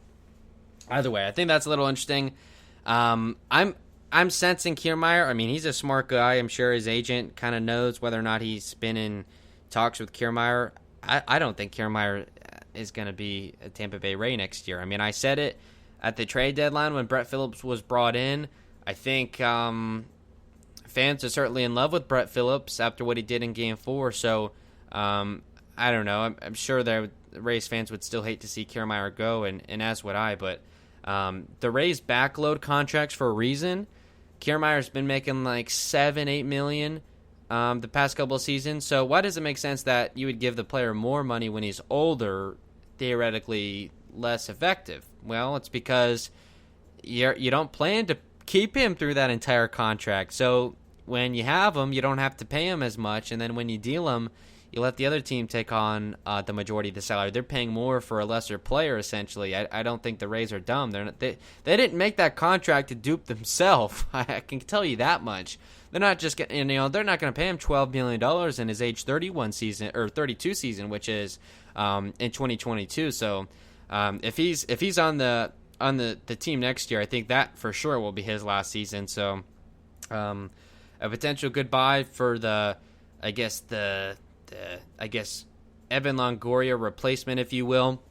either way, I think that's a little interesting. I'm sensing Kiermaier. I mean, he's a smart guy. I'm sure his agent kind of knows whether or not he's been in talks with Kiermaier. I don't think Kiermaier is going to be a Tampa Bay Ray next year. I mean, I said it at the trade deadline when Brett Phillips was brought in. I think fans are certainly in love with Brett Phillips after what he did in Game 4. So I don't know. I'm sure the Rays fans would still hate to see Kiermaier go, and as would I. But the Rays backload contracts for a reason. Kiermaier's been making like $7-8 million the past couple of seasons. So why does it make sense that you would give the player more money when he's older, theoretically less effective? Well, it's because you don't plan to keep him through that entire contract. So when you have him, you don't have to pay him as much, and then when you deal him, you let the other team take on the majority of the salary. They're paying more for a lesser player, essentially. I don't think the Rays are dumb. They didn't make that contract to dupe themselves. I can tell you that much. They're not just getting, they're not going to pay him $12 million in his age 31 season or 32 season, which is in 2022. So if he's on the team next year, I think that for sure will be his last season. So a potential goodbye for Evan Longoria replacement, if you will.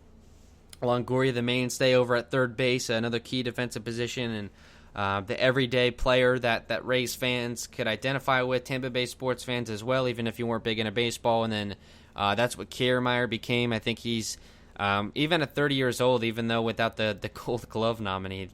Longoria, the mainstay over at third base, another key defensive position, and the everyday player that Rays fans could identify with, Tampa Bay sports fans as well, even if you weren't big into baseball. And then that's what Kiermaier became. I think he's even at 30 years old, even though without the Gold Glove nominee,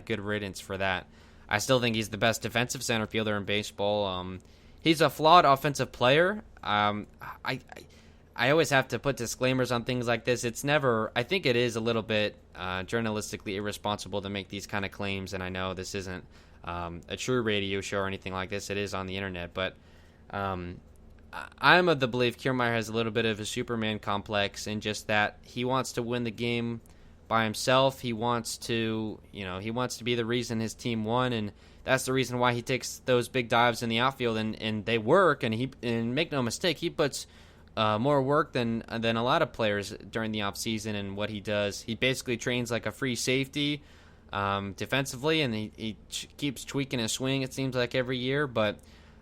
good riddance for that. I still think he's the best defensive center fielder in baseball. He's a flawed offensive player. I always have to put disclaimers on things like this. It's never. I think it is a little bit journalistically irresponsible to make these kind of claims, and I know this isn't a true radio show or anything like this. It is on the internet, but I'm of the belief Kiermaier has a little bit of a Superman complex in just that he wants to win the game by himself. He wants to, he wants to be the reason his team won, and that's the reason why he takes those big dives in the outfield, and they work. And make no mistake, he puts more work than a lot of players during the offseason. And what he does, he basically trains like a free safety defensively, and he keeps tweaking his swing, it seems like, every year. But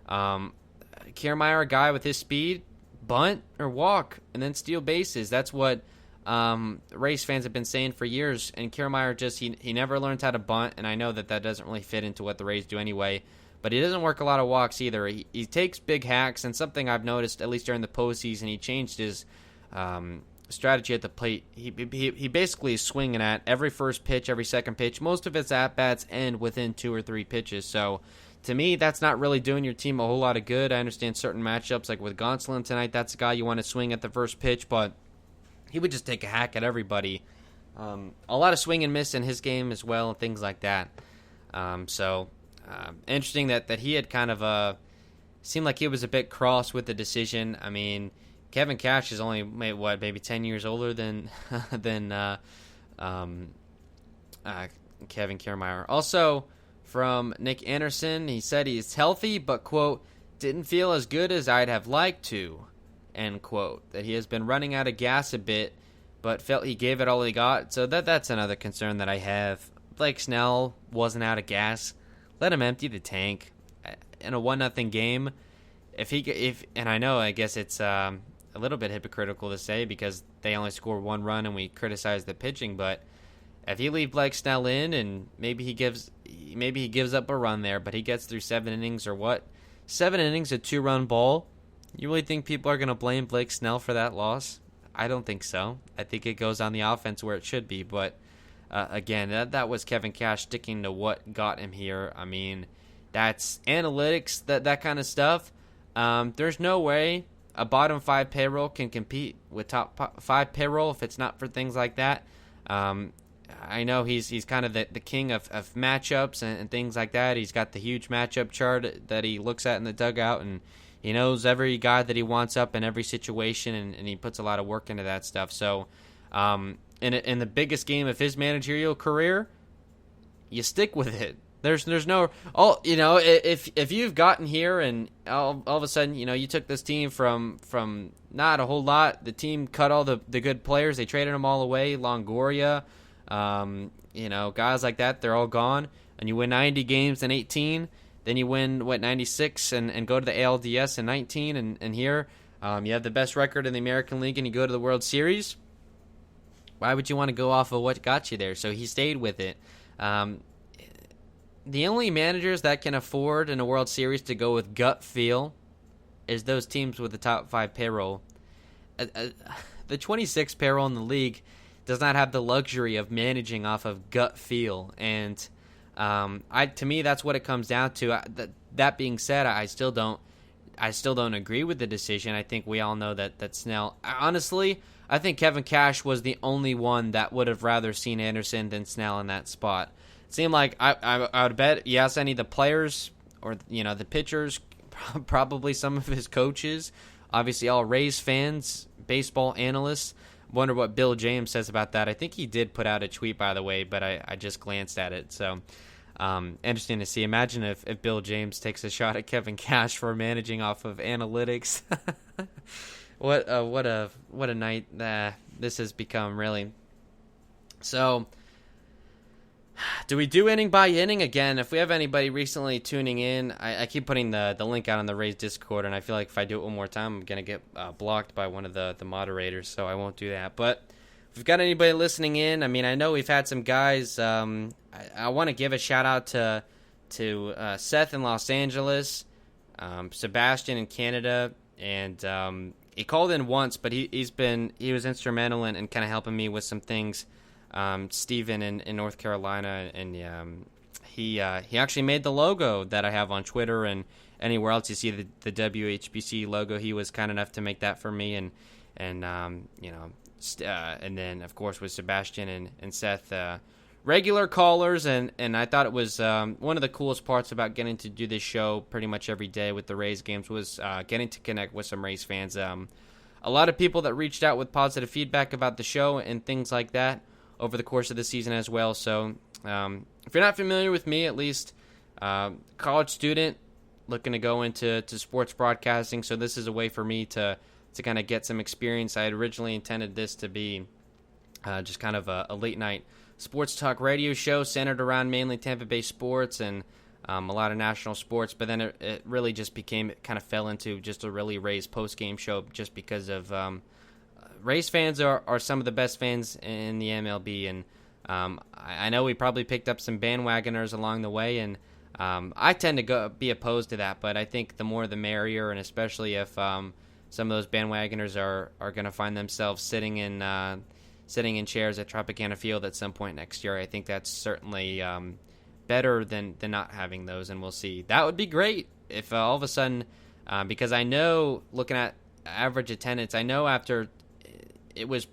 Kiermaier, a guy with his speed, bunt or walk and then steal bases. That's what Rays fans have been saying for years, and Kiermaier he never learns how to bunt, and I know that doesn't really fit into what the Rays do anyway, but he doesn't work a lot of walks either. He takes big hacks, and something I've noticed, at least during the postseason, he changed his strategy at the plate. He basically is swinging at every first pitch, every second pitch. Most of his at-bats end within 2 or 3 pitches, so to me, that's not really doing your team a whole lot of good. I understand certain matchups, like with Gonsolin tonight, that's a guy you want to swing at the first pitch, but he would just take a hack at everybody. A lot of swing and miss in his game as well, and things like that. Interesting that he had kind of seemed like he was a bit cross with the decision. I mean, Kevin Cash is only maybe 10 years older than Kevin Kiermaier. Also, from Nick Anderson, he said he's healthy, but, quote, didn't feel as good as I'd have liked to, end quote. That he has been running out of gas a bit, but felt he gave it all he got. So that's another concern that I have. Blake Snell wasn't out of gas. Let him empty the tank in a 1-0 game. And I know, I guess it's a little bit hypocritical to say because they only scored 1 run and we criticize the pitching, but if you leave Blake Snell in and maybe he gives up a run there, but he gets through 7 innings or what? 7 innings, a 2-run ball. You really think people are going to blame Blake Snell for that loss? I don't think so. I think it goes on the offense where it should be. But again, that was Kevin Cash sticking to what got him here. I mean, that's analytics, that kind of stuff. There's no way a bottom 5 payroll can compete with top 5 payroll if it's not for things like that. I know he's kind of the king of matchups and things like that. He's got the huge matchup chart that he looks at in the dugout, and he knows every guy that he wants up in every situation, and he puts a lot of work into that stuff. So in the biggest game of his managerial career, you stick with it. There's no if you've gotten here and all of a sudden you took this team from not a whole lot. The team cut all the good players. They traded them all away. Longoria, guys like that, they're all gone. And you win 90 games in 18. Then you win 96 and go to the ALDS in 19. And here you have the best record in the American League and you go to the World Series. Why would you want to go off of what got you there? So he stayed with it. the only managers that can afford in a World Series to go with gut feel is those teams with the top 5 payroll. The 26th payroll in the league does not have the luxury of managing off of gut feel, and to me, that's what it comes down to. That being said, I still don't agree with the decision. I think we all know that Snell. Honestly, I think Kevin Cash was the only one that would have rather seen Anderson than Snell in that spot. It seemed like I would bet yes, any of the players or the pitchers, probably some of his coaches, obviously all Rays fans, baseball analysts. Wonder what Bill James says about that. I think he did put out a tweet, by the way, but I just glanced at it. So interesting to see. Imagine if Bill James takes a shot at Kevin Cash for managing off of analytics. What a night this has become, really. So, do we do inning by inning again? If we have anybody recently tuning in, I keep putting the link out on the Rays Discord, and I feel like if I do it one more time, I'm gonna get blocked by one of the moderators, so I won't do that. But if we've got anybody listening in, I mean, I know we've had some guys. I want to give a shout out to Seth in Los Angeles, Sebastian in Canada, and he called in once, but he was instrumental in kind of helping me with some things. Steven in North Carolina, and he actually made the logo that I have on Twitter and anywhere else you see the WHBC logo. He was kind enough to make that for me, and then of course with Sebastian and Seth, regular callers, and I thought it was one of the coolest parts about getting to do this show pretty much every day with the Rays games was getting to connect with some Rays fans. A lot of people that reached out with positive feedback about the show and things like that over the course of the season as well. So if you're not familiar with me, at least college student looking to go into sports broadcasting, so this is a way for me to kind of get some experience. I had originally intended this to be just kind of a late night sports talk radio show centered around mainly Tampa Bay sports and a lot of national sports, but then it really just kind of fell into just a really Rays post-game show just because of Rays fans are some of the best fans in the MLB, and I know we probably picked up some bandwagoners along the way, and I tend to be opposed to that, but I think the more the merrier, and especially if some of those bandwagoners are going to find themselves sitting in chairs at Tropicana Field at some point next year. I think that's certainly better than not having those, and we'll see. That would be great if all of a sudden, because I know looking at average attendance, I know after it was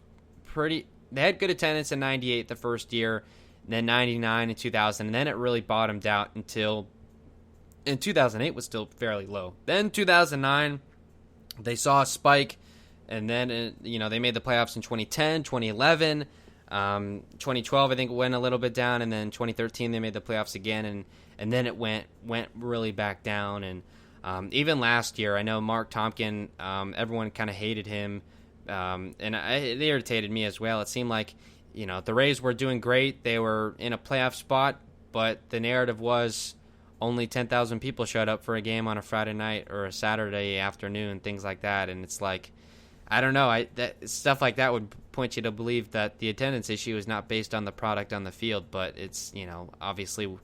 pretty, they had good attendance in 98 the first year, then 99 and 2000, and then it really bottomed out until in 2008 was still fairly low. Then 2009, they saw a spike, and then they made the playoffs in 2010, 2011, 2012 I think went a little bit down, and then 2013 they made the playoffs again, and then it went really back down. And even last year, I know Mark Tompkin, everyone kind of hated him, and it irritated me as well. It seemed like the Rays were doing great, they were in a playoff spot, but the narrative was only 10,000 people showed up for a game on a Friday night or a Saturday afternoon, things like that. And it's like, I don't know, stuff like that would point you to believe that the attendance issue is not based on the product on the field, but it's, obviously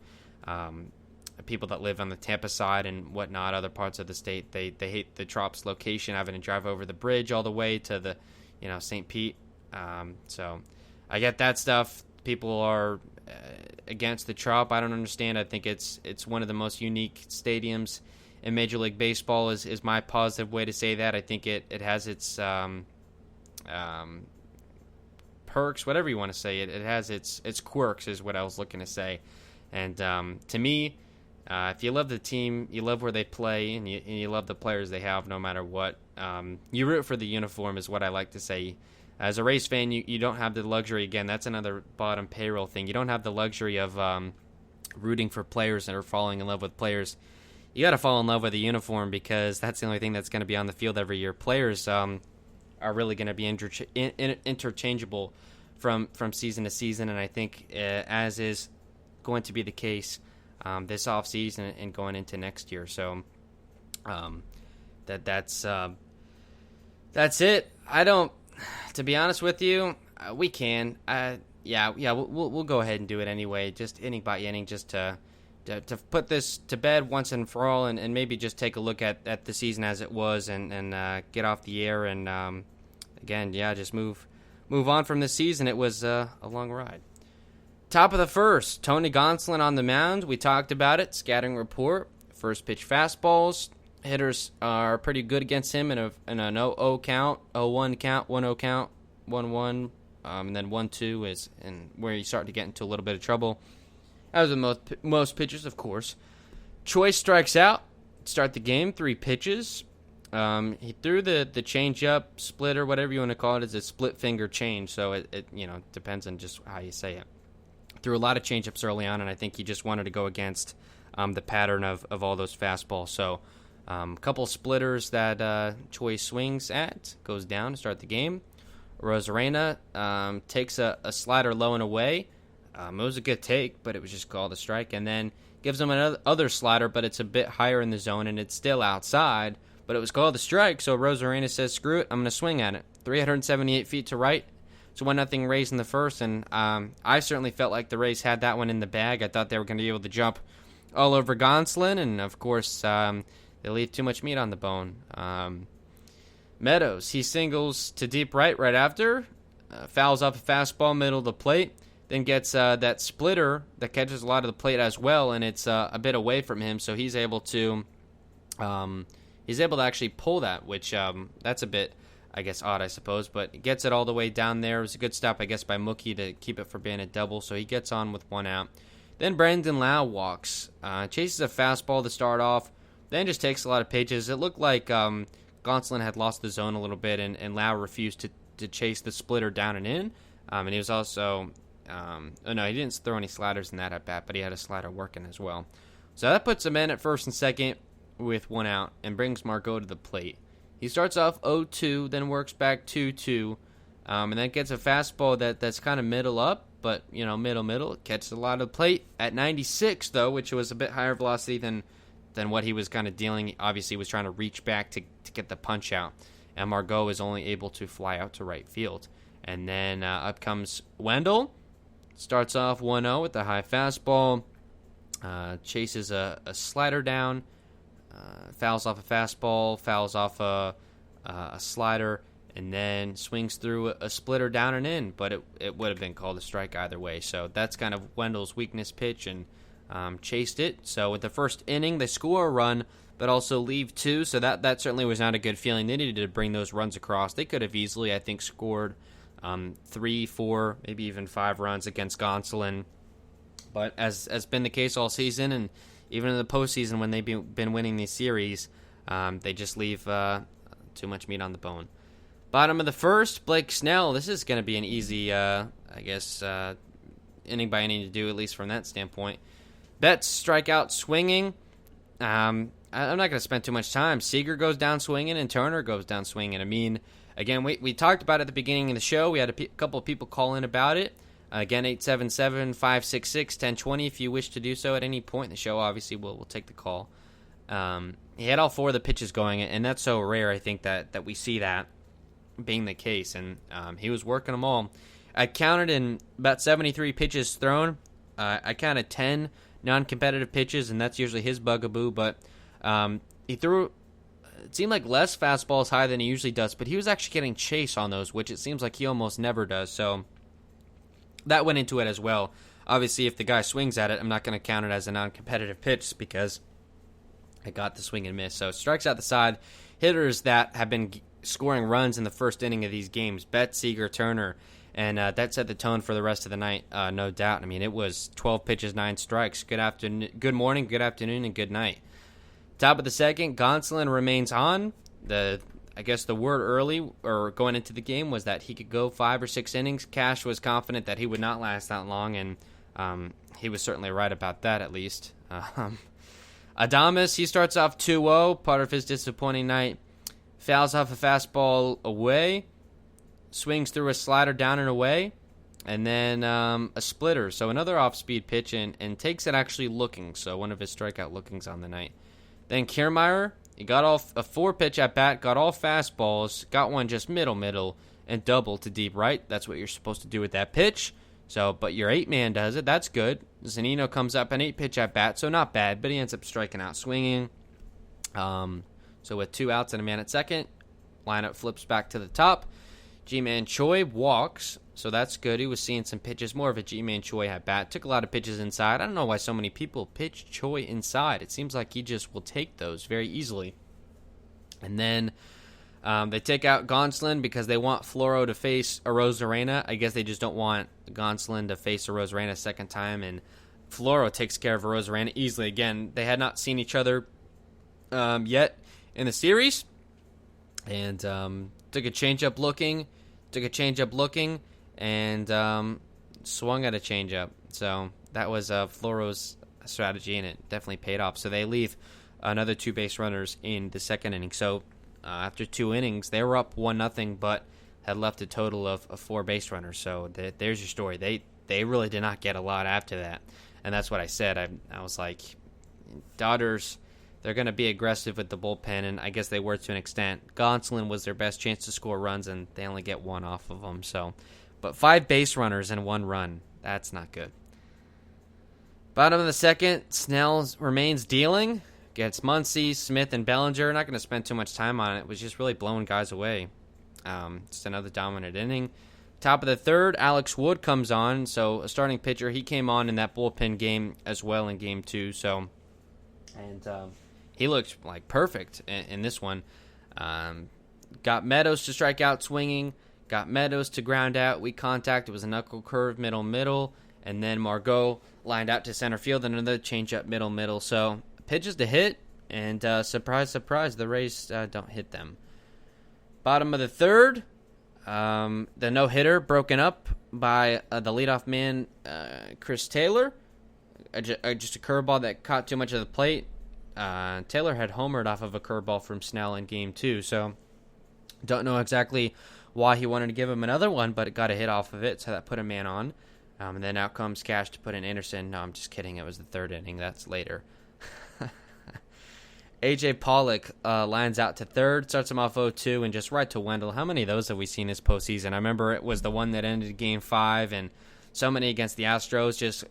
people that live on the Tampa side and whatnot, other parts of the state, they hate the Trop's location, having to drive over the bridge all the way to the, St. Pete. So I get that stuff. People are against the Trop. I don't understand. I think it's one of the most unique stadiums in Major League Baseball is my positive way to say that. I think it has its perks, whatever you want to say. It has its quirks is what I was looking to say. And to me, if you love the team, you love where they play, and you love the players they have no matter what. You root for the uniform is what I like to say. As a Rays fan, you don't have the luxury, again, that's another bottom payroll thing. You don't have the luxury of rooting for players or falling in love with players. You got to fall in love with the uniform because that's the only thing that's going to be on the field every year. Players are really going to be interchangeable from season to season, and I think as is going to be the case this offseason and going into next year. So that's it. I don't... To be honest with you, we can. We'll go ahead and do it anyway, just inning by inning, just to to put this to bed once and for all, and maybe just take a look at the season as it was, and get off the air, and again, just move on from this season. It was a long ride. Top of the first, Tony Gonsolin on the mound. We talked about it. Scouting report. First pitch fastballs. Hitters are pretty good against him in an 0-0 count, 0-1 count, 1-0 count, 1-1, and then 1-2 is where you start to get into a little bit of trouble. As with most pitchers, of course. Choice strikes out. Start the game. 3 pitches. He threw the changeup, splitter, whatever you want to call it. It's a split finger change, so it depends on just how you say it. Threw a lot of changeups early on, and I think he just wanted to go against the pattern of all those fastballs. So a couple splitters that Choice swings at, goes down to start the game. Rosarena takes a slider low and away. It was a good take, but it was just called a strike. And then gives him another slider, but it's a bit higher in the zone, and it's still outside. But it was called a strike, so Rosarena says, screw it, I'm going to swing at it. 378 feet to right. It's 1-0 Rays in the first, and I certainly felt like the Rays had that one in the bag. I thought they were going to be able to jump all over Gonsolin, and of course, they leave too much meat on the bone. Meadows, he singles to deep right after, fouls off a fastball middle of the plate, then gets that splitter that catches a lot of the plate as well, and it's a bit away from him, so he's able to actually pull that, which that's a bit, I guess, odd, I suppose, but gets it all the way down there. It was a good stop, I guess, by Mookie to keep it from being a double, so he gets on with 1 out. Then Brandon Lau walks, chases a fastball to start off, then just takes a lot of pitches. It looked like Gonsolin had lost the zone a little bit, and Lau refused to chase the splitter down and in, and he was also, he didn't throw any sliders in that at bat, but he had a slider working as well. So that puts him in at first and second with 1 out, and brings Margot to the plate. He starts off 0-2, then works back 2-2, and then gets a fastball that's kind of middle up, but, middle. It catches a lot of the plate at 96, though, which was a bit higher velocity than what he was kind of dealing. Obviously, he was trying to reach back to get the punch out, and Margot is only able to fly out to right field. And then up comes Wendell, starts off 1-0 with the high fastball, chases a slider down, fouls off a fastball, fouls off a slider, and then swings through a splitter down and in, but it would have been called a strike either way. So that's kind of Wendell's weakness pitch, and chased it. So with the first inning, they score a run, but also leave 2, so that certainly was not a good feeling. They needed to bring those runs across. They could have easily, I think, scored 3, 4, maybe even 5 runs against Gonsolin, but as been the case all season, and even in the postseason when they've been winning these series, they just leave too much meat on the bone. Bottom of the first, Blake Snell. This is going to be an easy, inning by inning to do, at least from that standpoint. Betts strikeout swinging. I'm not going to spend too much time. Seager goes down swinging, and Turner goes down swinging. I mean, again, we talked about it at the beginning of the show. We had a couple of people call in about it. Again, 877-566-1020 if you wish to do so at any point in the show. Obviously, we'll take the call. He had all 4 of the pitches going, and that's so rare, I think, that we see that being the case. And he was working them all. I counted in about 73 pitches thrown. I counted 10 non-competitive pitches, and that's usually his bugaboo. But he threw, it seemed like less fastballs high than he usually does, but he was actually getting chase on those, which it seems like he almost never does. So that went into it as well. Obviously, if the guy swings at it, I'm not going to count it as a non-competitive pitch because I got the swing and miss. So strikes out the side. Hitters that have been scoring runs in the first inning of these games, Betts, Seager, Turner, and that set the tone for the rest of the night, no doubt. I mean, it was 12 pitches, 9 strikes. Good afternoon, good morning, good afternoon, and good night. Top of the second, Gonsolin remains on. I guess the word early or going into the game was that he could go 5 or 6 innings. Cash was confident that he would not last that long, and he was certainly right about that, at least. Adames, he starts off 2-0, part of his disappointing night. Fouls off a fastball away, swings through a slider down and away, and then a splitter. So another off-speed pitch, and takes it actually looking. So one of his strikeout lookings on the night. Then Kiermaier, he got off a 4-pitch at bat, got all fastballs, got one just middle, and double to deep right. That's what you're supposed to do with that pitch. So, but your 8-man does it. That's good. Zunino comes up an 8-pitch at bat, so not bad, but he ends up striking out swinging. So with 2 outs and a man at second, lineup flips back to the top. G-Man Choi walks, so that's good. He was seeing some pitches, more of a G-Man Choi at bat. Took a lot of pitches inside. I don't know why so many people pitch Choi inside. It seems like he just will take those very easily. And then they take out Gonsolin because they want Floro to face Arozarena. I guess they just don't want Gonsolin to face Arozarena a second time, and Floro takes care of Arozarena easily. Again, they had not seen each other yet in the series, and took a changeup looking, and swung at a changeup. So that was Floro's strategy, and it definitely paid off. So they leave another 2 base runners in the second inning. So after 2 innings, they were up 1-0, but had left a total of 4 base runners. So there's your story. They really did not get a lot after that, and that's what I said. I was like, Dodgers, they're going to be aggressive with the bullpen, and I guess they were to an extent. Gonsolin was their best chance to score runs, and they only get 1 off of them. So, but 5 base runners and 1 run, that's not good. Bottom of the second, Snell remains dealing. Gets Muncy, Smith, and Bellinger. Not going to spend too much time on it. It was just really blowing guys away. Just another dominant inning. Top of the third, Alex Wood comes on. So a starting pitcher. He came on in that bullpen game as well in game 2. So, and he looked like perfect in this one. Got Meadows to strike out swinging. Got Meadows to ground out. Weak contact. It was a knuckle curve, middle. And then Margot lined out to center field. And another changeup, middle. So pitches to hit. And surprise, the Rays don't hit them. Bottom of the third, the no-hitter broken up by the leadoff man, Chris Taylor. Just a curveball that caught too much of the plate. Taylor had homered off of a curveball from Snell in game 2, so don't know exactly why he wanted to give him another one, but it got a hit off of it, so that put a man on. And then out comes Cash to put in Anderson. No, I'm just kidding. It was the third inning. That's later. A.J. Pollock lines out to third, starts him off 0-2, and just right to Wendell. How many of those have we seen this postseason? I remember it was the one that ended Game 5, and so many against the Astros, just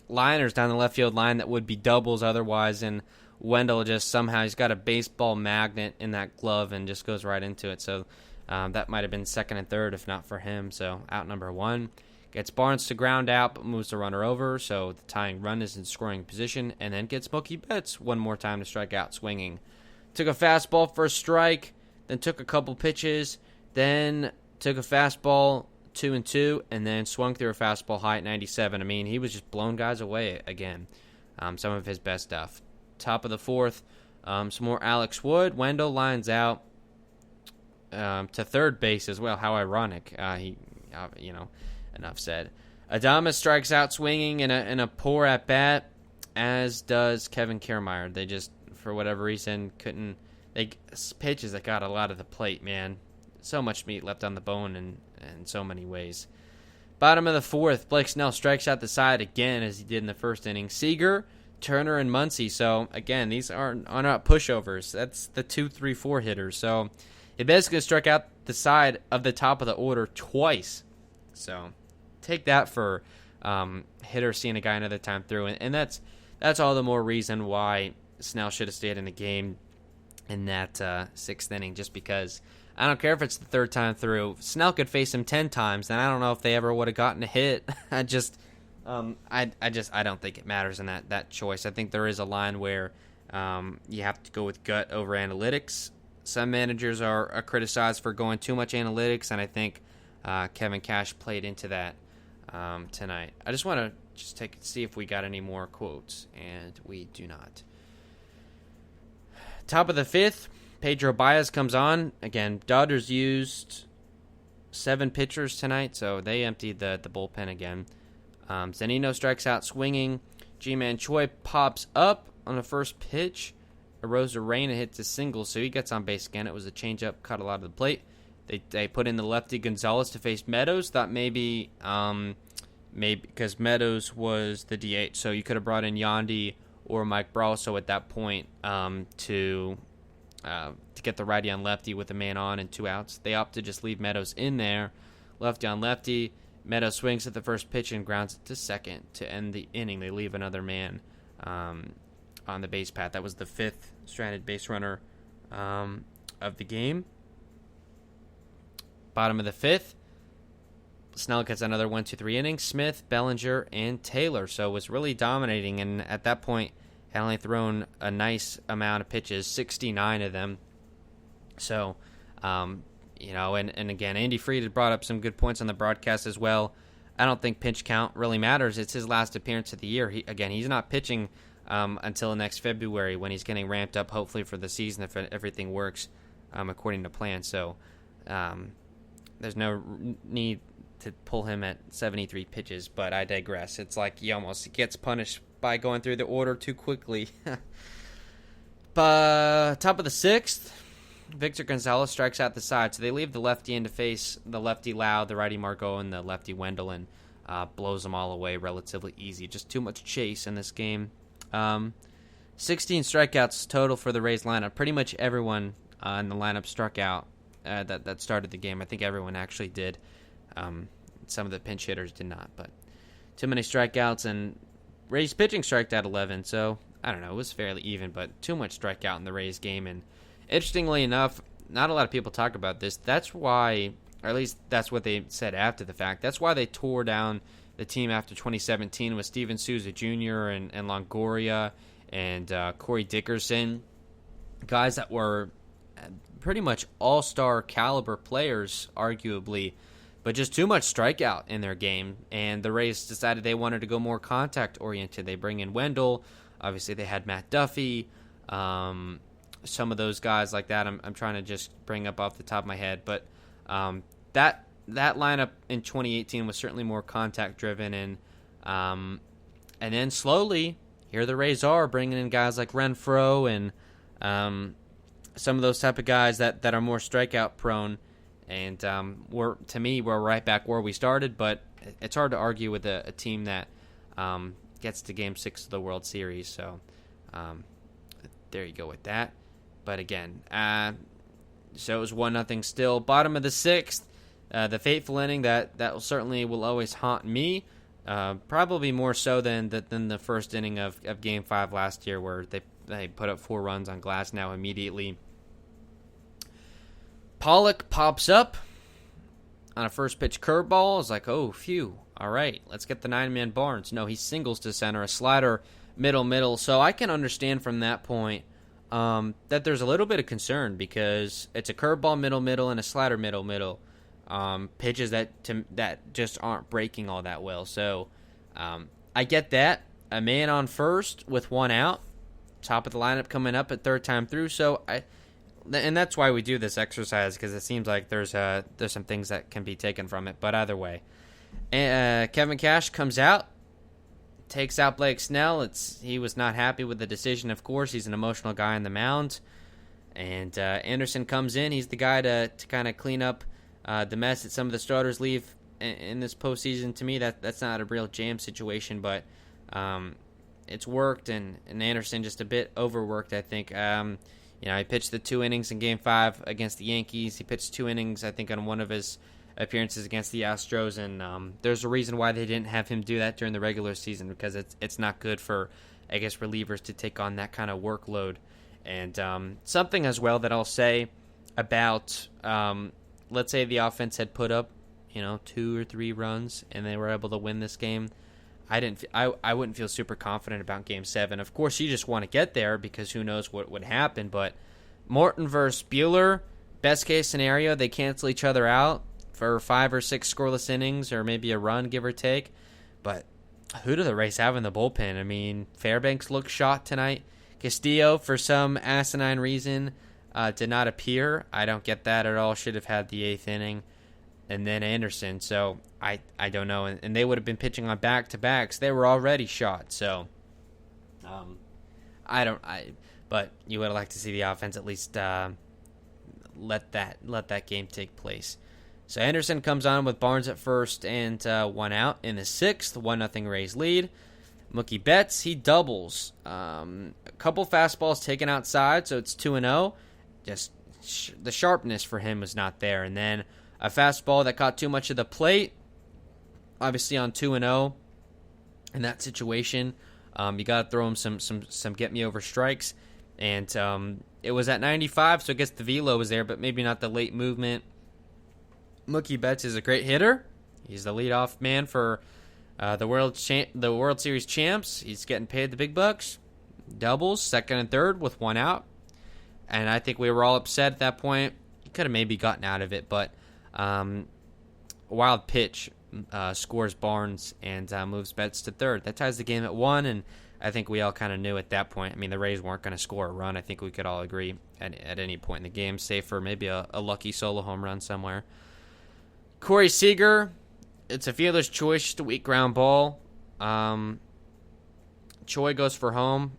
liners down the left field line that would be doubles otherwise, and Wendell just somehow, he's got a baseball magnet in that glove and just goes right into it. So that might have been second and third if not for him. So out number 1. Gets Barnes to ground out, but moves the runner over, so the tying run is in scoring position, and then gets Mookie Betts one more time to strike out swinging. Took a fastball for a strike, then took a couple pitches, then took a fastball 2-2, and then swung through a fastball high at 97. I mean, he was just blowing guys away again. Some of his best stuff. Top of the fourth, some more Alex Wood. Wendell lines out to third base as well. How ironic. Enough said. Adames strikes out swinging in a poor at bat, as does Kevin Kiermaier. They just, for whatever reason, couldn't. Pitches that got a lot of the plate, man. So much meat left on the bone in so many ways. Bottom of the fourth, Blake Snell strikes out the side again as he did in the first inning. Seager, Turner, and Muncy. So again, these are not pushovers. That's the 2, 3, 4 hitters. So he basically struck out the side of the top of the order twice. So take that for hitter seeing a guy another time through, and that's all the more reason why Snell should have stayed in the game in that 6th inning, just because I don't care if it's the 3rd time through. Snell could face him 10 times, and I don't know if they ever would have gotten a hit. I don't think it matters in that choice. I think there is a line where you have to go with gut over analytics. Some managers are criticized for going too much analytics, and I think Kevin Cash played into that tonight. I just want to see if we got any more quotes, and we do not. Top of the 5th, Pedro Baez comes on. Again, Dodgers used 7 pitchers tonight, so they emptied the bullpen again. Zunino strikes out swinging. G-Man Choi pops up on the first pitch. Arozarena hits a single, so he gets on base again. It was a changeup, cut a lot of the plate. They put in the lefty Gonzalez to face Meadows. Thought maybe because Meadows was the DH, so you could have brought in Yandy or Mike Brauso at that point to get the righty on lefty with a man on and 2 outs. They opted to just leave Meadows in there, lefty on lefty, Meadows swings at the first pitch and grounds it to second to end the inning. They leave another man on the base path. That was the 5th stranded base runner of the game. Bottom of the 5th, Snell gets another 1, 2, 3 innings. Smith, Bellinger, and Taylor. So was really dominating, and at that point had only thrown a nice amount of pitches, 69 of them. So, and again, Andy Fried had brought up some good points on the broadcast as well. I don't think pitch count really matters. It's his last appearance of the year. He's not pitching until next February when he's getting ramped up, hopefully, for the season if everything works according to plan. So there's no need to pull him at 73 pitches, but I digress. It's like he almost gets punished by going through the order too quickly. But top of the 6th, Victor Gonzalez strikes out the side, so they leave the lefty in to face the lefty Loud, the righty Margot, and the lefty Wendell, and blows them all away relatively easy. Just too much chase in this game. 16 strikeouts total for the Rays lineup. Pretty much everyone in the lineup struck out that started the game. I think everyone actually did. Some of the pinch hitters did not, but too many strikeouts, and Rays pitching striked out 11, so I don't know, it was fairly even, but too much strikeout in the Rays game. And interestingly enough, not a lot of people talk about this. That's why, or at least that's what they said after the fact, that's why they tore down the team after 2017 with Steven Souza Jr. and Longoria and Corey Dickerson, guys that were pretty much all-star caliber players, arguably, but just too much strikeout in their game, and the Rays decided they wanted to go more contact-oriented. They bring in Wendell. Obviously, they had Matt Duffy, some of those guys like that. I'm trying to just bring up off the top of my head, but that lineup in 2018 was certainly more contact-driven, and then slowly, here the Rays are bringing in guys like Renfroe and some of those type of guys that are more strikeout-prone. And we're right back where we started, but it's hard to argue with a team that gets to Game 6 of the World Series. So there you go with that. But again, so it was 1-0 still. Bottom of the 6th, the fateful inning that certainly will always haunt me. Probably more so than the first inning of Game 5 last year, where they put up 4 runs on Glasnow immediately. Pollock pops up on a first pitch curveball. I was like, oh, phew. All right, let's get the 9-man Barnes. No, he singles to center, a slider middle. So I can understand from that point that there's a little bit of concern, because it's a curveball middle and a slider middle. Pitches that just aren't breaking all that well. So I get that. A man on first with 1 out. Top of the lineup coming up at third time through. So and that's why we do this exercise, because it seems like there's some things that can be taken from it. But either way, Kevin Cash comes out, takes out Blake Snell. He was not happy with the decision, of course. He's an emotional guy on the mound. And Anderson comes in. He's the guy to kind of clean up the mess that some of the starters leave in this postseason. To me, that's not a real jam situation, but it's worked, and Anderson just a bit overworked, I think. He pitched the 2 innings in Game 5 against the Yankees. He pitched 2 innings, I think, on one of his appearances against the Astros, and there's a reason why they didn't have him do that during the regular season, because it's not good for, I guess, relievers to take on that kind of workload. And something as well that I'll say about, let's say the offense had put up, 2 or 3 runs, and they were able to win this game. I wouldn't feel super confident about Game 7. Of course, you just want to get there, because who knows what would happen. But Morton versus Buehler, best case scenario, they cancel each other out for 5 or 6 scoreless innings, or maybe a run, give or take. But who do the Rays have in the bullpen? I mean, Fairbanks looked shot tonight. Castillo, for some asinine reason, did not appear. I don't get that at all. Should have had the 8th inning. And then Anderson, so I don't know. And they would have been pitching on back-to-backs. They were already shot, so but you would have liked to see the offense at least let that game take place. So Anderson comes on with Barnes at first and 1 out in the 6th, 1-0 Rays lead. Mookie Betts, he doubles. A couple fastballs taken outside, so it's 2-0. Just the sharpness for him was not there. And then a fastball that caught too much of the plate. obviously on 2-0 in that situation. You got to throw him some get me over strikes, and it was at 95, so I guess the velo was there, but maybe not the late movement. Mookie Betts is a great hitter. He's the leadoff man for the World Series champs. He's getting paid the big bucks. Doubles, second and third with one out. And I think we were all upset at that point. He could have maybe gotten out of it, but a wild pitch scores Barnes and moves Betts to third. That ties the game at 1, and I think we all kind of knew at that point. I mean, the Rays weren't going to score a run. I think we could all agree at any point in the game, save for maybe a lucky solo home run somewhere. Corey Seager, it's a fielder's choice, just a weak ground ball. Choi goes for home.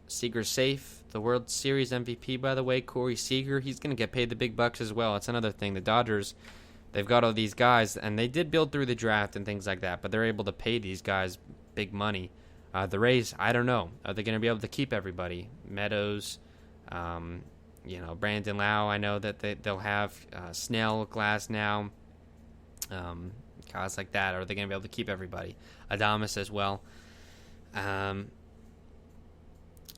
Seager's safe. The World Series MVP, by the way, Corey Seager, he's going to get paid the big bucks as well. It's another thing. The Dodgers, they've got all these guys, and they did build through the draft and things like that, but they're able to pay these guys big money. The Rays, I don't know. Are they going to be able to keep everybody? Meadows, Brandon Lau, I know that they'll have Snell, Glass now, guys like that. Are they going to be able to keep everybody? Adames as well.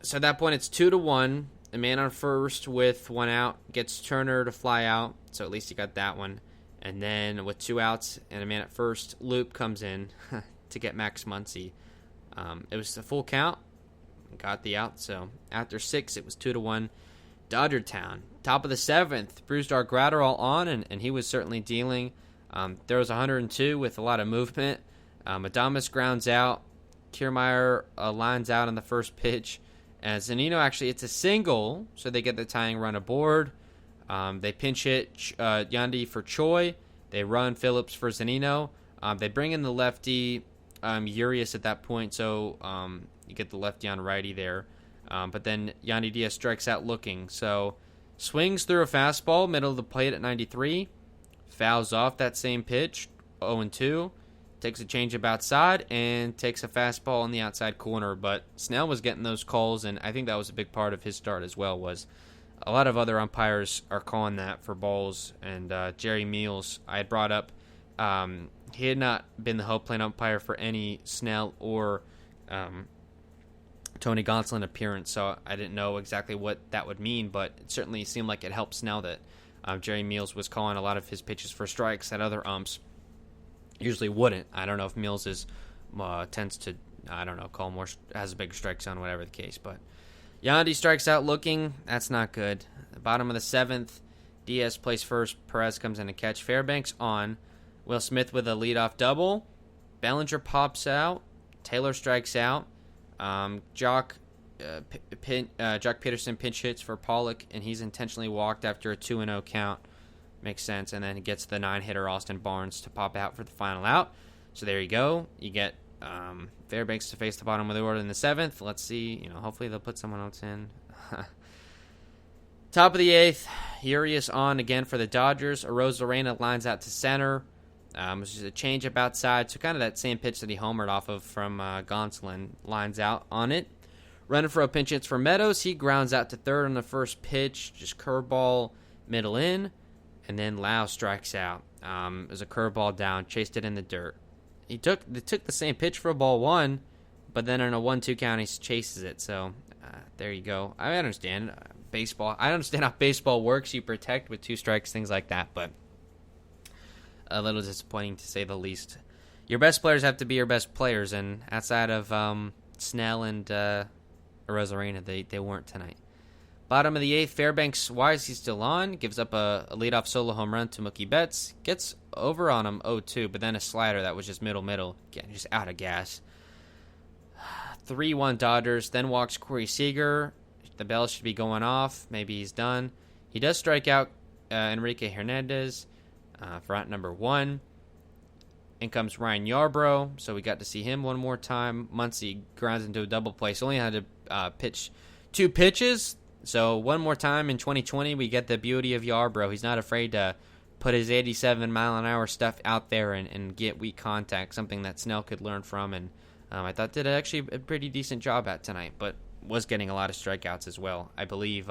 So at that point, it's 2-1. A man on first with one out gets Turner to fly out, so at least you got that one. And then with 2 outs and a man at first, Loop comes in to get Max Muncy. It was a full count, got the out. So after 6, it was 2-1. Dodger Town, top of the 7th. Brusdar Gratterall on, and he was certainly dealing. There was 102 with a lot of movement. Adames grounds out. Kiermaier lines out on the first pitch. And Zunino, actually, it's a single, so they get the tying run aboard. They pinch hit Yandy for Choi. They run Phillips for Zunino. They bring in the lefty Urias at that point, so you get the lefty on righty there. But then Yandy Diaz strikes out looking. So swings through a fastball, middle of the plate at 93. Fouls off that same pitch, 0-2. Takes a changeup outside and takes a fastball on the outside corner. But Snell was getting those calls, and I think that was a big part of his start as well. Was a lot of other umpires are calling that for balls. And Jerry Meals, I had brought up, he had not been the Hope Plate umpire for any Snell or Tony Gonsolin appearance, so I didn't know exactly what that would mean. But it certainly seemed like it helped Snell that Jerry Meals was calling a lot of his pitches for strikes that other umps usually wouldn't. I don't know if Mills tends to, call more, has a bigger strike zone, whatever the case. But Yandy strikes out looking. That's not good. The bottom of the 7th, Diaz plays first. Perez comes in to catch. Fairbanks on. Will Smith with a leadoff double. Bellinger pops out. Taylor strikes out. Jock Peterson pinch hits for Pollock, and he's intentionally walked after a 2-0 count. Makes sense. And then he gets the 9-hitter Austin Barnes to pop out for the final out. So there you go. You get Fairbanks to face the bottom of the order in the 7th. Let's see. Hopefully they'll put someone else in. Top of the 8th. Urias on again for the Dodgers. Arozarena lines out to center. Which is a changeup outside. So kind of that same pitch that he homered off of from Gonsolin. Lines out on it. Running for a pinch hits for Meadows. He grounds out to third on the first pitch. Just curveball middle in. And then Lau strikes out. It was a curveball down, chased it in the dirt. They took the same pitch for a ball 1, but then on a 1-2 count, he chases it. So there you go. I understand baseball. I understand how baseball works. You protect with 2 strikes, things like that, but a little disappointing to say the least. Your best players have to be your best players, and outside of Snell and Arozarena, they weren't tonight. Bottom of the 8th, Fairbanks, why is he still on? Gives up a leadoff solo home run to Mookie Betts. Gets over on him 0-2, but then a slider that was just middle. Again, just out of gas. 3-1 Dodgers, then walks Corey Seager. The bell should be going off. Maybe he's done. He does strike out Enrique Hernandez for out number 1. In comes Ryan Yarbrough, so we got to see him one more time. Muncy grounds into a double play, so only had to pitch 2 pitches. So one more time in 2020, we get the beauty of Yarbrough. He's not afraid to put his 87-mile-an-hour stuff out there and get weak contact, something that Snell could learn from. And I thought did actually a pretty decent job at tonight, but was getting a lot of strikeouts as well. I believe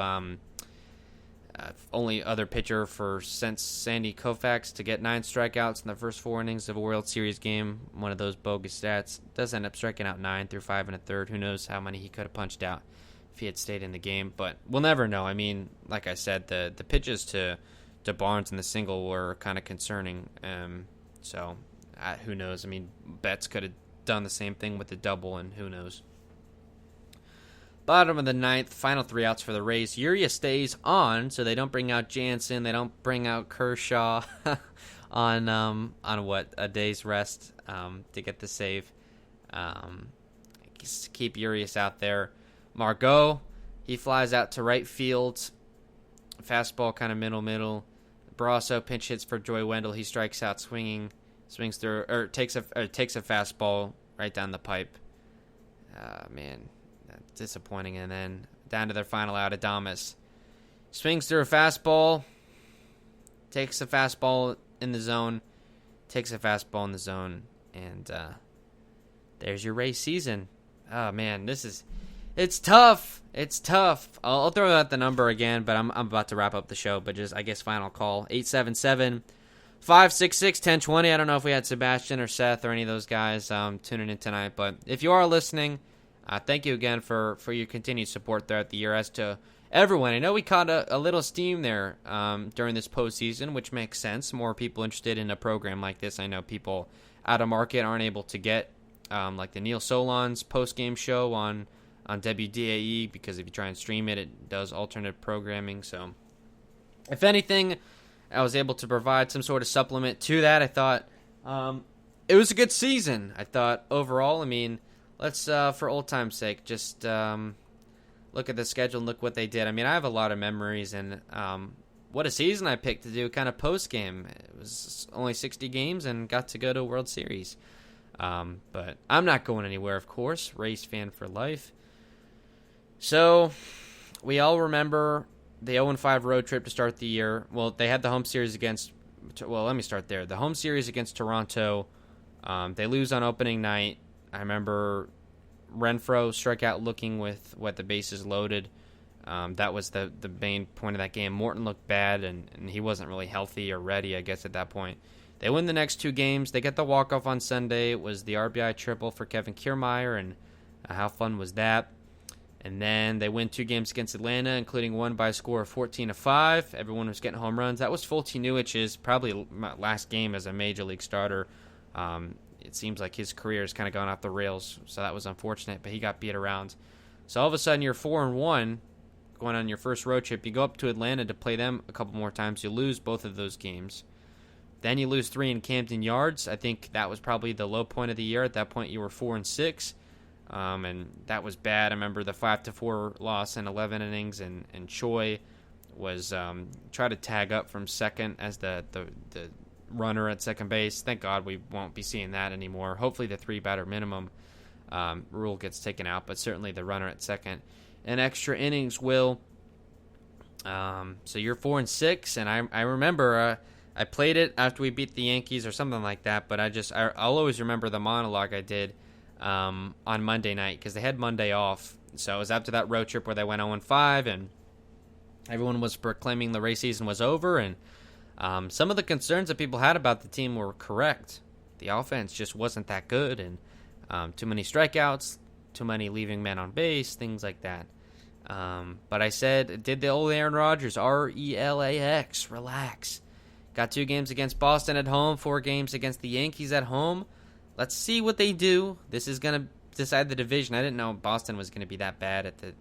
Only other pitcher since Sandy Koufax to get 9 strikeouts in the first 4 innings of a World Series game. One of those bogus stats. Does end up striking out 9 through 5 1/3. Who knows how many he could have punched out if he had stayed in the game. But we'll never know. I mean, like I said, the pitches to Barnes in the single were kind of concerning. So who knows? I mean, Betts could have done the same thing with the double, and who knows. Bottom of the 9th, final 3 outs for the Rays. Urias stays on, so they don't bring out Jansen. They don't bring out Kershaw on a day's rest to get the save. Just keep Urias out there. Margot, he flies out to right field. Fastball kind of middle. Barrasso pinch hits for Joy Wendell. He strikes out swinging, swings through, or takes a fastball right down the pipe. Man. Disappointing. And then down to their final out, Adames swings through a fastball, takes a fastball in the zone, and there's your race season. Oh man, it's tough. I'll throw out the number again, but I'm about to wrap up the show. But just, I guess, final call 877-566-1020. I don't know if we had Sebastian or Seth or any of those guys tuning in tonight, but if you are listening, thank you again for your continued support throughout the year. As to everyone, I know we caught a little steam there during this postseason, which makes sense. More people interested in a program like this. I know people out of market aren't able to get like the Neil Solon's post-game show on WDAE, because if you try and stream it, it does alternate programming. So if anything, I was able to provide some sort of supplement to that. I thought it was a good season. I thought overall, I mean, let's, for old time's sake, just look at the schedule and look what they did. I mean, I have a lot of memories, and what a season I picked to do kind of post-game. It was only 60 games and got to go to a World Series. But I'm not going anywhere, of course. Rays fan for life. So we all remember the 0-5 road trip to start the year. Well, they had the home series against... Well, let me start there. The home series against Toronto, they lose on opening night. I remember Renfroe struck out looking with the bases loaded. That was the main point of that game. Morton looked bad, and he wasn't really healthy or ready, I guess, at that point. They win the next 2 games. They get the walk-off on Sunday. It was the RBI triple for Kevin Kiermaier, and how fun was that? And then they win 2 games against Atlanta, including one by a score of 14-5. Everyone was getting home runs. That was Fulton Newich's probably last game as a major league starter. It seems like his career has kind of gone off the rails, so that was unfortunate, but he got beat around. So all of a sudden, you're 4-1 going on your first road trip. You go up to Atlanta to play them a couple more times. You lose both of those games. Then you lose 3 in Camden Yards. I think that was probably the low point of the year. At that point, you were 4-6, and that was bad. I remember the 5-4 loss in 11 innings, and Choi was try to tag up from second as the runner at second base. Thank God we won't be seeing that anymore. Hopefully the 3-batter minimum rule gets taken out, but certainly the runner at second. And extra innings will. So you're 4-6, and I remember I played it after we beat the Yankees or something like that, but I'll always remember the monologue I did on Monday night, because they had Monday off. So it was after that road trip where they went 0-5, and everyone was proclaiming the race season was over, and some of the concerns that people had about the team were correct. The offense just wasn't that good, and too many strikeouts, too many leaving men on base, things like that. But I said, did the old Aaron Rodgers, RELAX, relax. Got 2 games against Boston at home, 4 games against the Yankees at home. Let's see what they do. This is going to decide the division. I didn't know Boston was going to be that bad at the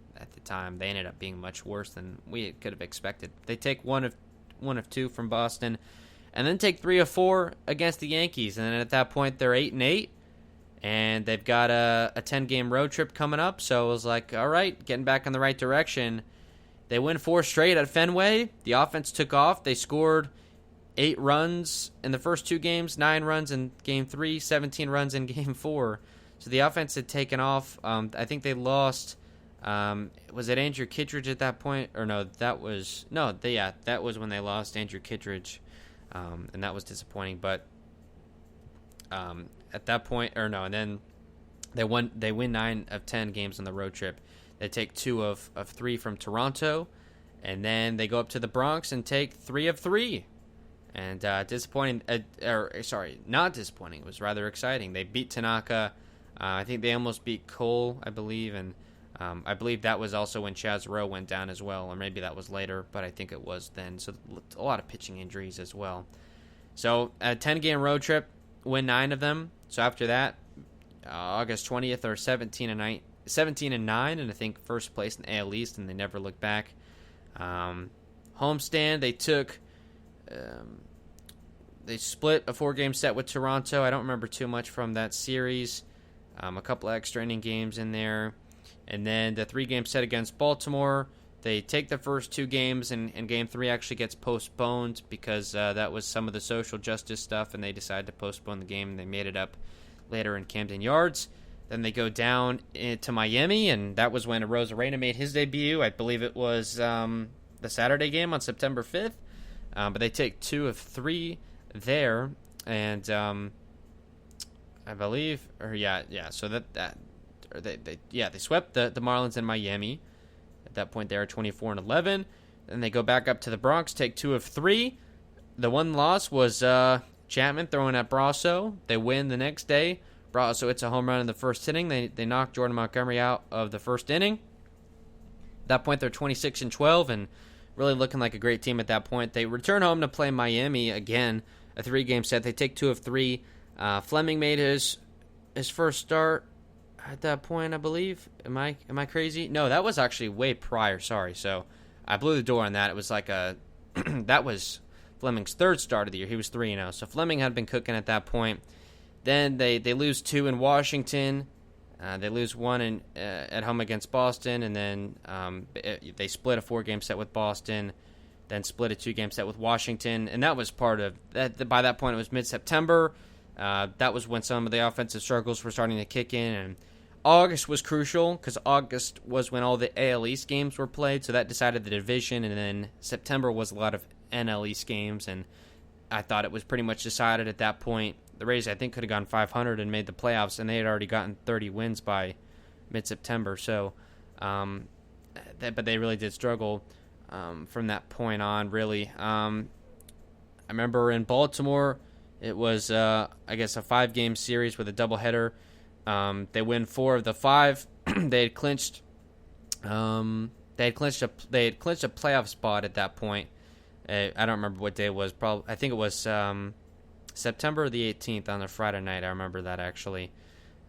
time. They ended up being much worse than we could have expected. They take one of 2 from Boston, and then take 3 of 4 against the Yankees. And then at that point, they're 8-8, and they've got a 10-game road trip coming up. So it was like, all right, getting back in the right direction. They win 4 straight at Fenway. The offense took off. They scored 8 runs in the first 2 games, 9 runs in Game 3, 17 runs in Game 4. So the offense had taken off. I think they lost. Was it Andrew Kittredge at that point? Or no, that was when they lost Andrew Kittredge, and that was disappointing. But at that point, and then they win 9 of 10 games on the road trip. They take 2 of 3 from Toronto, And then they go up to the Bronx and take 3 of 3. And disappointing, not disappointing. It was rather exciting. They beat Tanaka. I think they almost beat Cole, I believe. And I believe that was also when Chaz Rowe went down as well. Or maybe that was later, but I think it was then. So a lot of pitching injuries as well. So a 10-game road trip, win 9 of them. So after that, August 20th or 17 and 9, and I think first place in the AL East, and they never looked back. Homestand, they took, they split a 4-game set with Toronto. I don't remember too much from that series. A couple of extra inning games in there. And then the 3-game set against Baltimore, they take the first 2 games, and Game 3 actually gets postponed because that was some of the social justice stuff, and they decided to postpone the game, and they made it up later in Camden Yards. Then they go down to Miami, and that was when Arozarena made his debut. I believe it was the Saturday game on September 5th. But they take 2 of 3 there, and I believe, so they swept the Marlins in Miami. At that point, they were 24-11. Then they go back up to the Bronx, take 2 of 3. The one loss was Chapman throwing at Brasso. They win the next day. Brasso hits a home run in the first inning. They knock Jordan Montgomery out of the first inning. At that point, they're 26-12 and really looking like a great team at that point. They return home to play Miami again, a 3-game set. They take 2 of 3. Fleming made his first start at that point, I believe. Am I crazy? No, that was actually way prior. Sorry. So I blew the door on that. It was like that was Fleming's 3rd start of the year. He was 3-0. So Fleming had been cooking at that point. Then they lose 2 in Washington. They lose 1 at home against Boston, and then they split a 4-game set with Boston, then split a 2-game set with Washington, and that was part of that. By that point, it was mid-September. That was when some of the offensive struggles were starting to kick in, and August was crucial because August was when all the AL East games were played, so that decided the division, and then September was a lot of NL East games, and I thought it was pretty much decided at that point. The Rays, I think, could have gone 500 and made the playoffs, and they had already gotten 30 wins by mid-September. So, but they really did struggle from that point on, really. I remember in Baltimore, it was, I guess, a 5-game series with a doubleheader. They win 4 of the 5. They had clinched a playoff spot at that point. I don't remember what day it was. I think it was September the 18th on a Friday night. I remember that actually.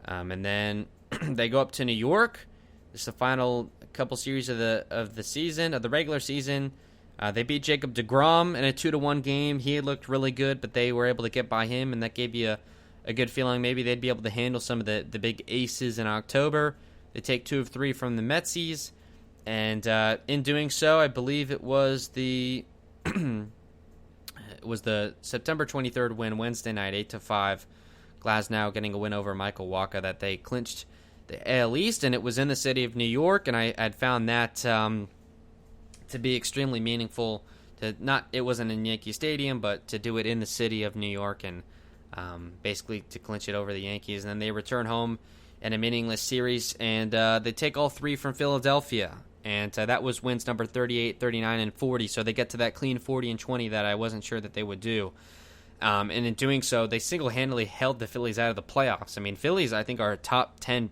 And then they go up to New York. This is the final couple series of the season, of the regular season. They beat Jacob deGrom in a 2-1 game. He looked really good, but they were able to get by him, and that gave you a good feeling maybe they'd be able to handle some of the big aces in October. They take 2 of 3 from the Metsies, and in doing so, I believe it was the September 23rd win, Wednesday night, 8-5. Glasnow getting a win over Michael Wacha, that they clinched the AL East, and it was in the city of New York, and I'd found that to be extremely meaningful. It wasn't in Yankee Stadium, but to do it in the city of New York, and basically to clinch it over the Yankees. And then they return home in a meaningless series, and they take all 3 from Philadelphia. And that was wins number 38, 39, and 40. So they get to that clean 40 and 20 that I wasn't sure that they would do. And in doing so, they single-handedly held the Phillies out of the playoffs. I mean, Phillies, I think, are a top 10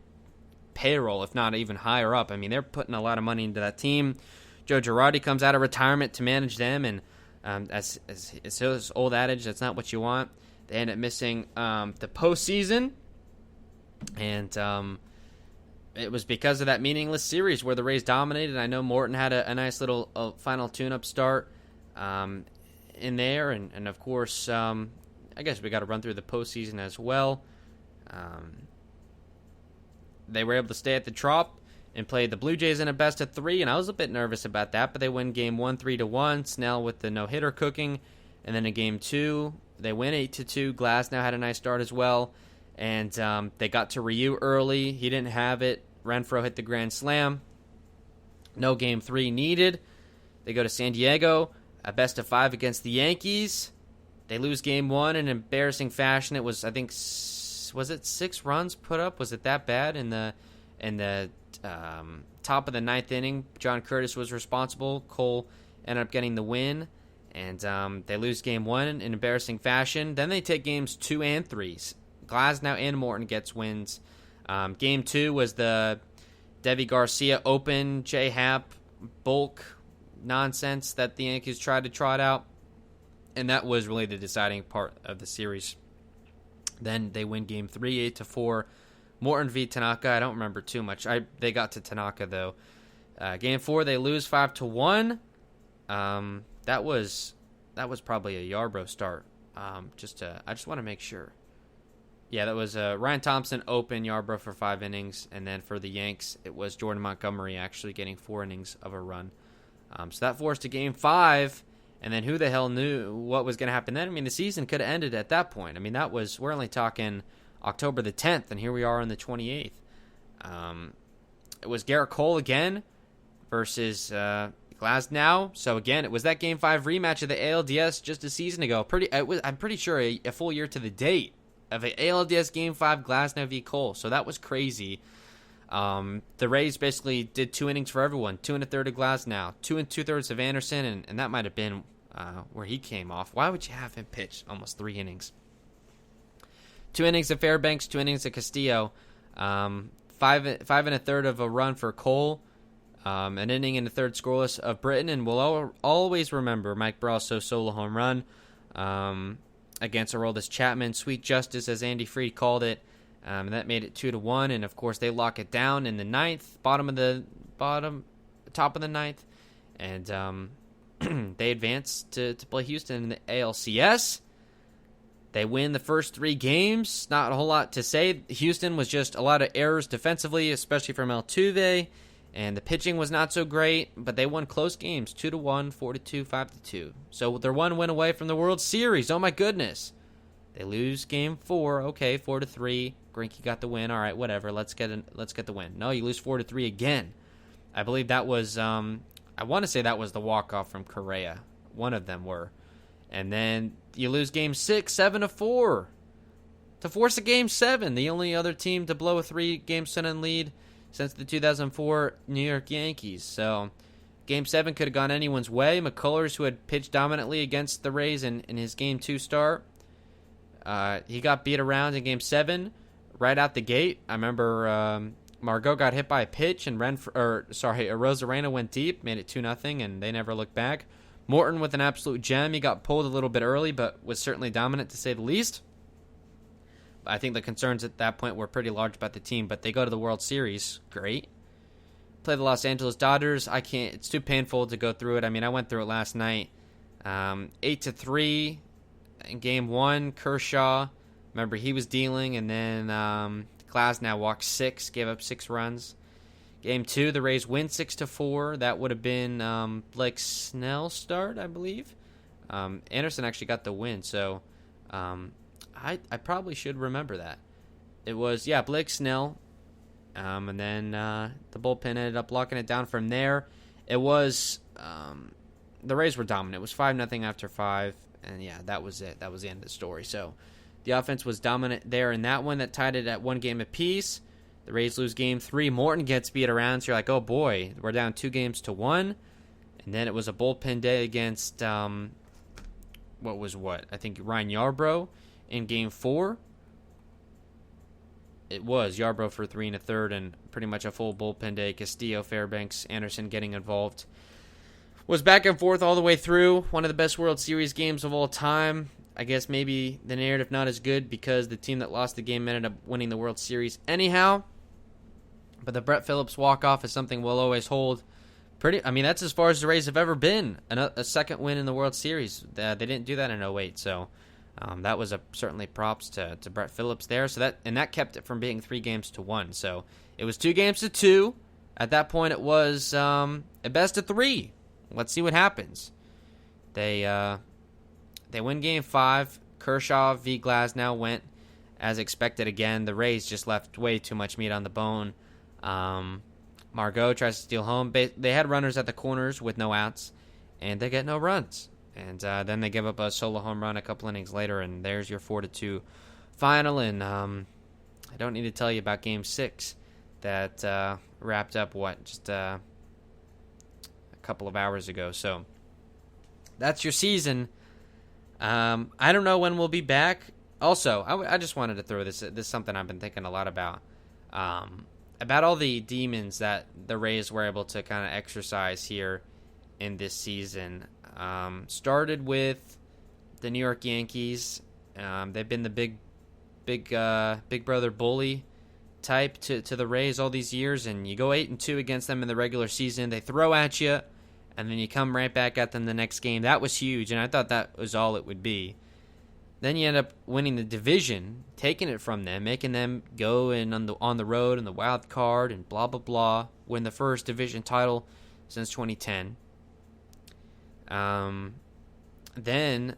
payroll, if not even higher up. I mean, they're putting a lot of money into that team. Joe Girardi comes out of retirement to manage them, and as his old adage, that's not what you want. They end up missing the postseason, and it was because of that meaningless series where the Rays dominated. I know Morton had a nice little final tune-up start in there, and of course, I guess we got to run through the postseason as well. They were able to stay at the Trop and play the Blue Jays in a best-of-3, and I was a bit nervous about that, but they win Game 1 3-1. Snell with the no-hitter cooking, and then in Game 2, they win 8-2. Glasnow had a nice start as well. And they got to Ryu early. He didn't have it. Renfroe hit the grand slam. No Game 3 needed. They go to San Diego, a best-of-5 against the Yankees. They lose Game 1 in embarrassing fashion. It was, I think, was it 6 runs put up? Was it that bad in the in the top of the ninth inning. John Curtis was responsible. Cole ended up getting the win, and they lose game 1 in embarrassing fashion. Then they take games 2 and 3. Glasnow and Morton gets wins. Game 2 was the Devi Garcia Open, J-Hap, bulk nonsense that the Yankees tried to trot out, and that was really the deciding part of the series. Then they win Game 3, 8-4. Morton v. Tanaka, I don't remember too much. They got to Tanaka, though. Game 4, they lose 5-1. That was probably a Yarbrough start. I just want to make sure. Yeah, that was Ryan Thompson open Yarbrough for 5 innings, and then for the Yanks, it was Jordan Montgomery actually getting 4 innings of a run. So that forced a Game 5, and then who the hell knew what was going to happen then? I mean, the season could have ended at that point. I mean, we're only talking October the 10th, and here we are on the 28th. It was Garrett Cole again versus Glasnow. So again, it was that Game 5 rematch of the ALDS just a season ago. I'm pretty sure a full year to the date of an ALDS Game 5 Glasnow v. Cole. So that was crazy. The Rays basically did 2 innings for everyone. 2 1/3 of Glasnow, 2 2/3 of Anderson, and that might have been where he came off. Why would you have him pitch almost 3 innings? 2 innings of Fairbanks, 2 innings of Castillo, 5 1/3 of a run for Cole, an inning and a third scoreless of Britton, and we'll always remember Mike Brosso's solo home run against Aroldis Chapman. Sweet justice, as Andy Freed called it, and that made it 2-1. And of course, they lock it down in the ninth, top of the ninth, and they advance to play Houston in the ALCS. They win the first 3 games. Not a whole lot to say. Houston was just a lot of errors defensively, especially from Altuve, and the pitching was not so great, but they won close games, 2-1, 4-2, 5-2. So they're 1 win away from the World Series. Oh my goodness. They lose Game 4. Okay, 4-3. Greinke got the win. All right, whatever. Let's get the win. No, you lose 4-3 again. I believe that was I want to say that was the walk-off from Correa. One of them were. And then you lose Game 6, 7-4. To force a Game 7, the only other team to blow a 3-game sudden lead since the 2004 New York Yankees. So Game 7 could have gone anyone's way. McCullers, who had pitched dominantly against the Rays in his Game 2 start, he got beat around in Game 7 right out the gate. I remember Margot got hit by a pitch, and Rosarena went deep, made it 2-0, and they never looked back. Morton with an absolute gem. He got pulled a little bit early, but was certainly dominant to say the least. I think the concerns at that point were pretty large about the team, but they go to the World Series. Great. Play the Los Angeles Dodgers. It's too painful to go through it. I mean, I went through it last night. 8-3 in Game 1. Kershaw, remember, he was dealing, and then Glasnow walked 6, gave up 6 runs. Game 2, the Rays win 6-4. That would have been Blake Snell's start, I believe. Anderson actually got the win, so I probably should remember that. It was, Blake Snell, and then the bullpen ended up locking it down from there. It was, the Rays were dominant. It was 5-0 after 5, and that was it. That was the end of the story. So the offense was dominant there in that one. That tied it at 1 game apiece. The Rays lose Game 3. Morton gets beat around, so you're like, oh boy, we're down 2-1. And then it was a bullpen day against, I think Ryan Yarbrough in Game 4. It was Yarbrough for 3 1/3 and pretty much a full bullpen day. Castillo, Fairbanks, Anderson getting involved. Was back and forth all the way through. One of the best World Series games of all time. I guess maybe the narrative not as good because the team that lost the game ended up winning the World Series anyhow. But the Brett Phillips walk-off is something we'll always hold. That's as far as the Rays have ever been. A second win in the World Series. They didn't do that in 2008, so that was certainly props to Brett Phillips there. So that kept it from being 3-1. So it was 2-2. At that point, it was a best of 3. Let's see what happens. They win Game 5. Kershaw v. Glasnow went as expected again. The Rays just left way too much meat on the bone. Margot tries to steal home. They had runners at the corners with no outs, and they get no runs. And then they give up a solo home run a couple innings later, and there's your 4-2 final. And I don't need to tell you about Game 6. that wrapped up, just a couple of hours ago. So that's your season. I don't know when we'll be back. Also, I just wanted to throw this is something I've been thinking a lot about all the demons that the Rays were able to kind of exercise here in this season. Started with the New York Yankees. They've been the big brother bully type to the Rays all these years, and you go 8-2 against them in the regular season. They throw at you, and then you come right back at them the next game. That was huge, and I thought that was all it would be. Then you end up winning the division, taking it from them, making them go in on the road in the wild card and blah blah blah, win the first division title since 2010. Then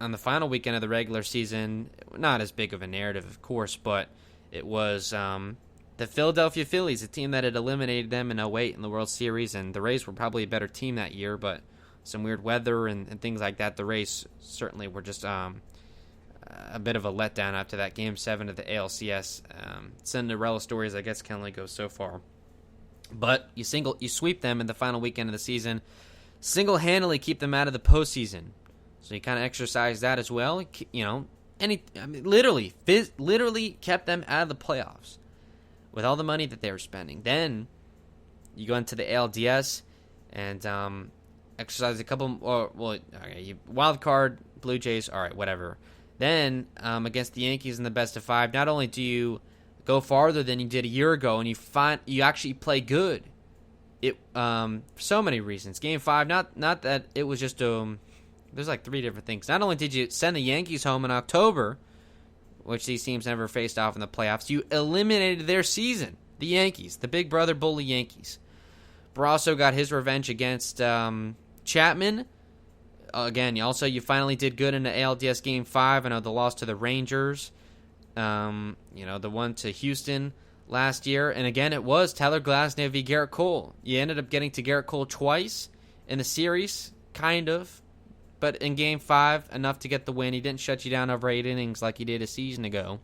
on the final weekend of the regular season, not as big of a narrative, of course, but it was the Philadelphia Phillies, a team that had eliminated them in 2008 in the World Series, and the Rays were probably a better team that year, but some weird weather and things like that, the Rays certainly were just a bit of a letdown after that Game 7 of the ALCS. Cinderella stories, I guess, can only go so far. But you sweep them in the final weekend of the season, single-handedly keep them out of the postseason. So you kind of exercise that as well. Literally kept them out of the playoffs with all the money that they were spending. Then you go into the ALDS and exercise a couple wild card, Blue Jays, all right, whatever. Then against the Yankees in the best of 5, not only do you go farther than you did a year ago, and you actually play good. It for so many reasons. Game 5, not that it was just there's like 3 different things. Not only did you send the Yankees home in October, which these teams never faced off in the playoffs, you eliminated their season. The Yankees, the big brother bully Yankees. Brasso got his revenge against Chapman. Again, you finally did good in the ALDS Game 5. I know the loss to the Rangers, the one to Houston last year. And again, it was Tyler Glasnow v. Garrett Cole. You ended up getting to Garrett Cole twice in the series, kind of. But in Game 5, enough to get the win. He didn't shut you down over 8 innings like he did a season ago.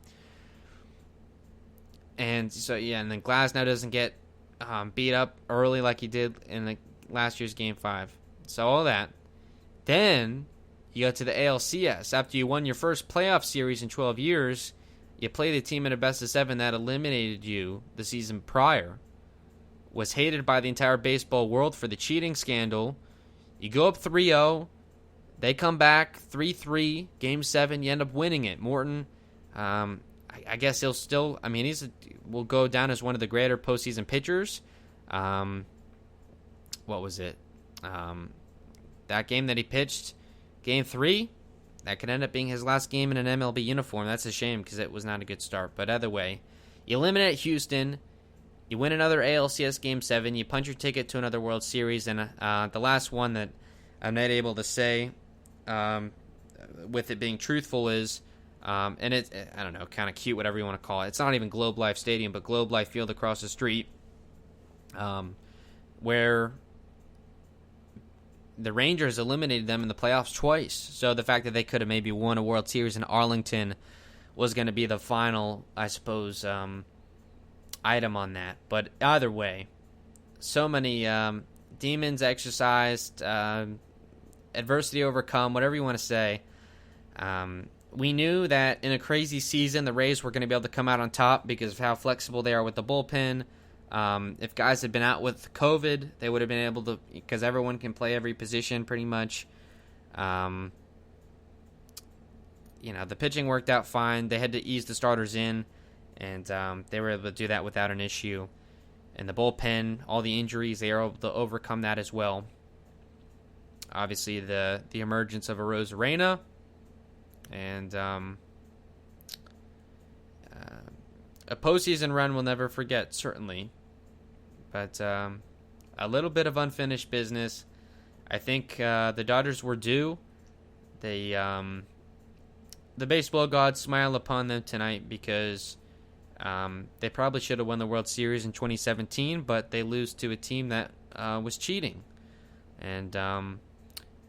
And so, and then Glasnow doesn't get beat up early like he did in last year's Game 5. So all that. Then you go to the ALCS. After you won your first playoff series in 12 years, you play the team in a best-of-7 that eliminated you the season prior, was hated by the entire baseball world for the cheating scandal. You go up 3-0. They come back 3-3, Game 7. You end up winning it. Morton, I guess he'll still. Will go down as one of the greater postseason pitchers. What was it? That game that he pitched, Game 3, that could end up being his last game in an MLB uniform. That's a shame because it was not a good start. But either way, you eliminate Houston. You win another ALCS Game 7. You punch your ticket to another World Series. And the last one that I'm not able to say, with it being truthful, is, and it's, I don't know, kind of cute, whatever you want to call it. It's not even Globe Life Stadium, but Globe Life Field across the street, where the Rangers eliminated them in the playoffs twice. So the fact that they could have maybe won a World Series in Arlington was going to be the final, I suppose, item on that. But either way, so many demons exercised, adversity overcome, whatever you want to say. We knew that in a crazy season, the Rays were going to be able to come out on top because of how flexible they are with the bullpen. If guys had been out with COVID, they would have been able to, because everyone can play every position pretty much. The pitching worked out fine. They had to ease the starters in, and they were able to do that without an issue. And the bullpen, all the injuries, they were able to overcome that as well. Obviously, the emergence of a Rosarena, and a postseason run we'll never forget, certainly. But a little bit of unfinished business. I think the Dodgers were due. The baseball gods smile upon them tonight because they probably should have won the World Series in 2017, but they lose to a team that was cheating. And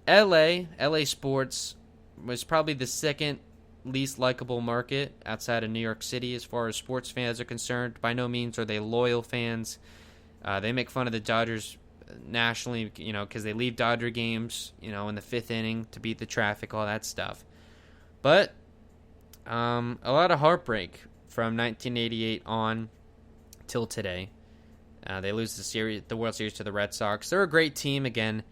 LA sports was probably the second least likable market outside of New York City as far as sports fans are concerned. By no means are they loyal fans. They make fun of the Dodgers nationally, because they leave Dodger games, in the 5th inning to beat the traffic, all that stuff. But a lot of heartbreak from 1988 on till today. They lose the World Series to the Red Sox. They're a great team again.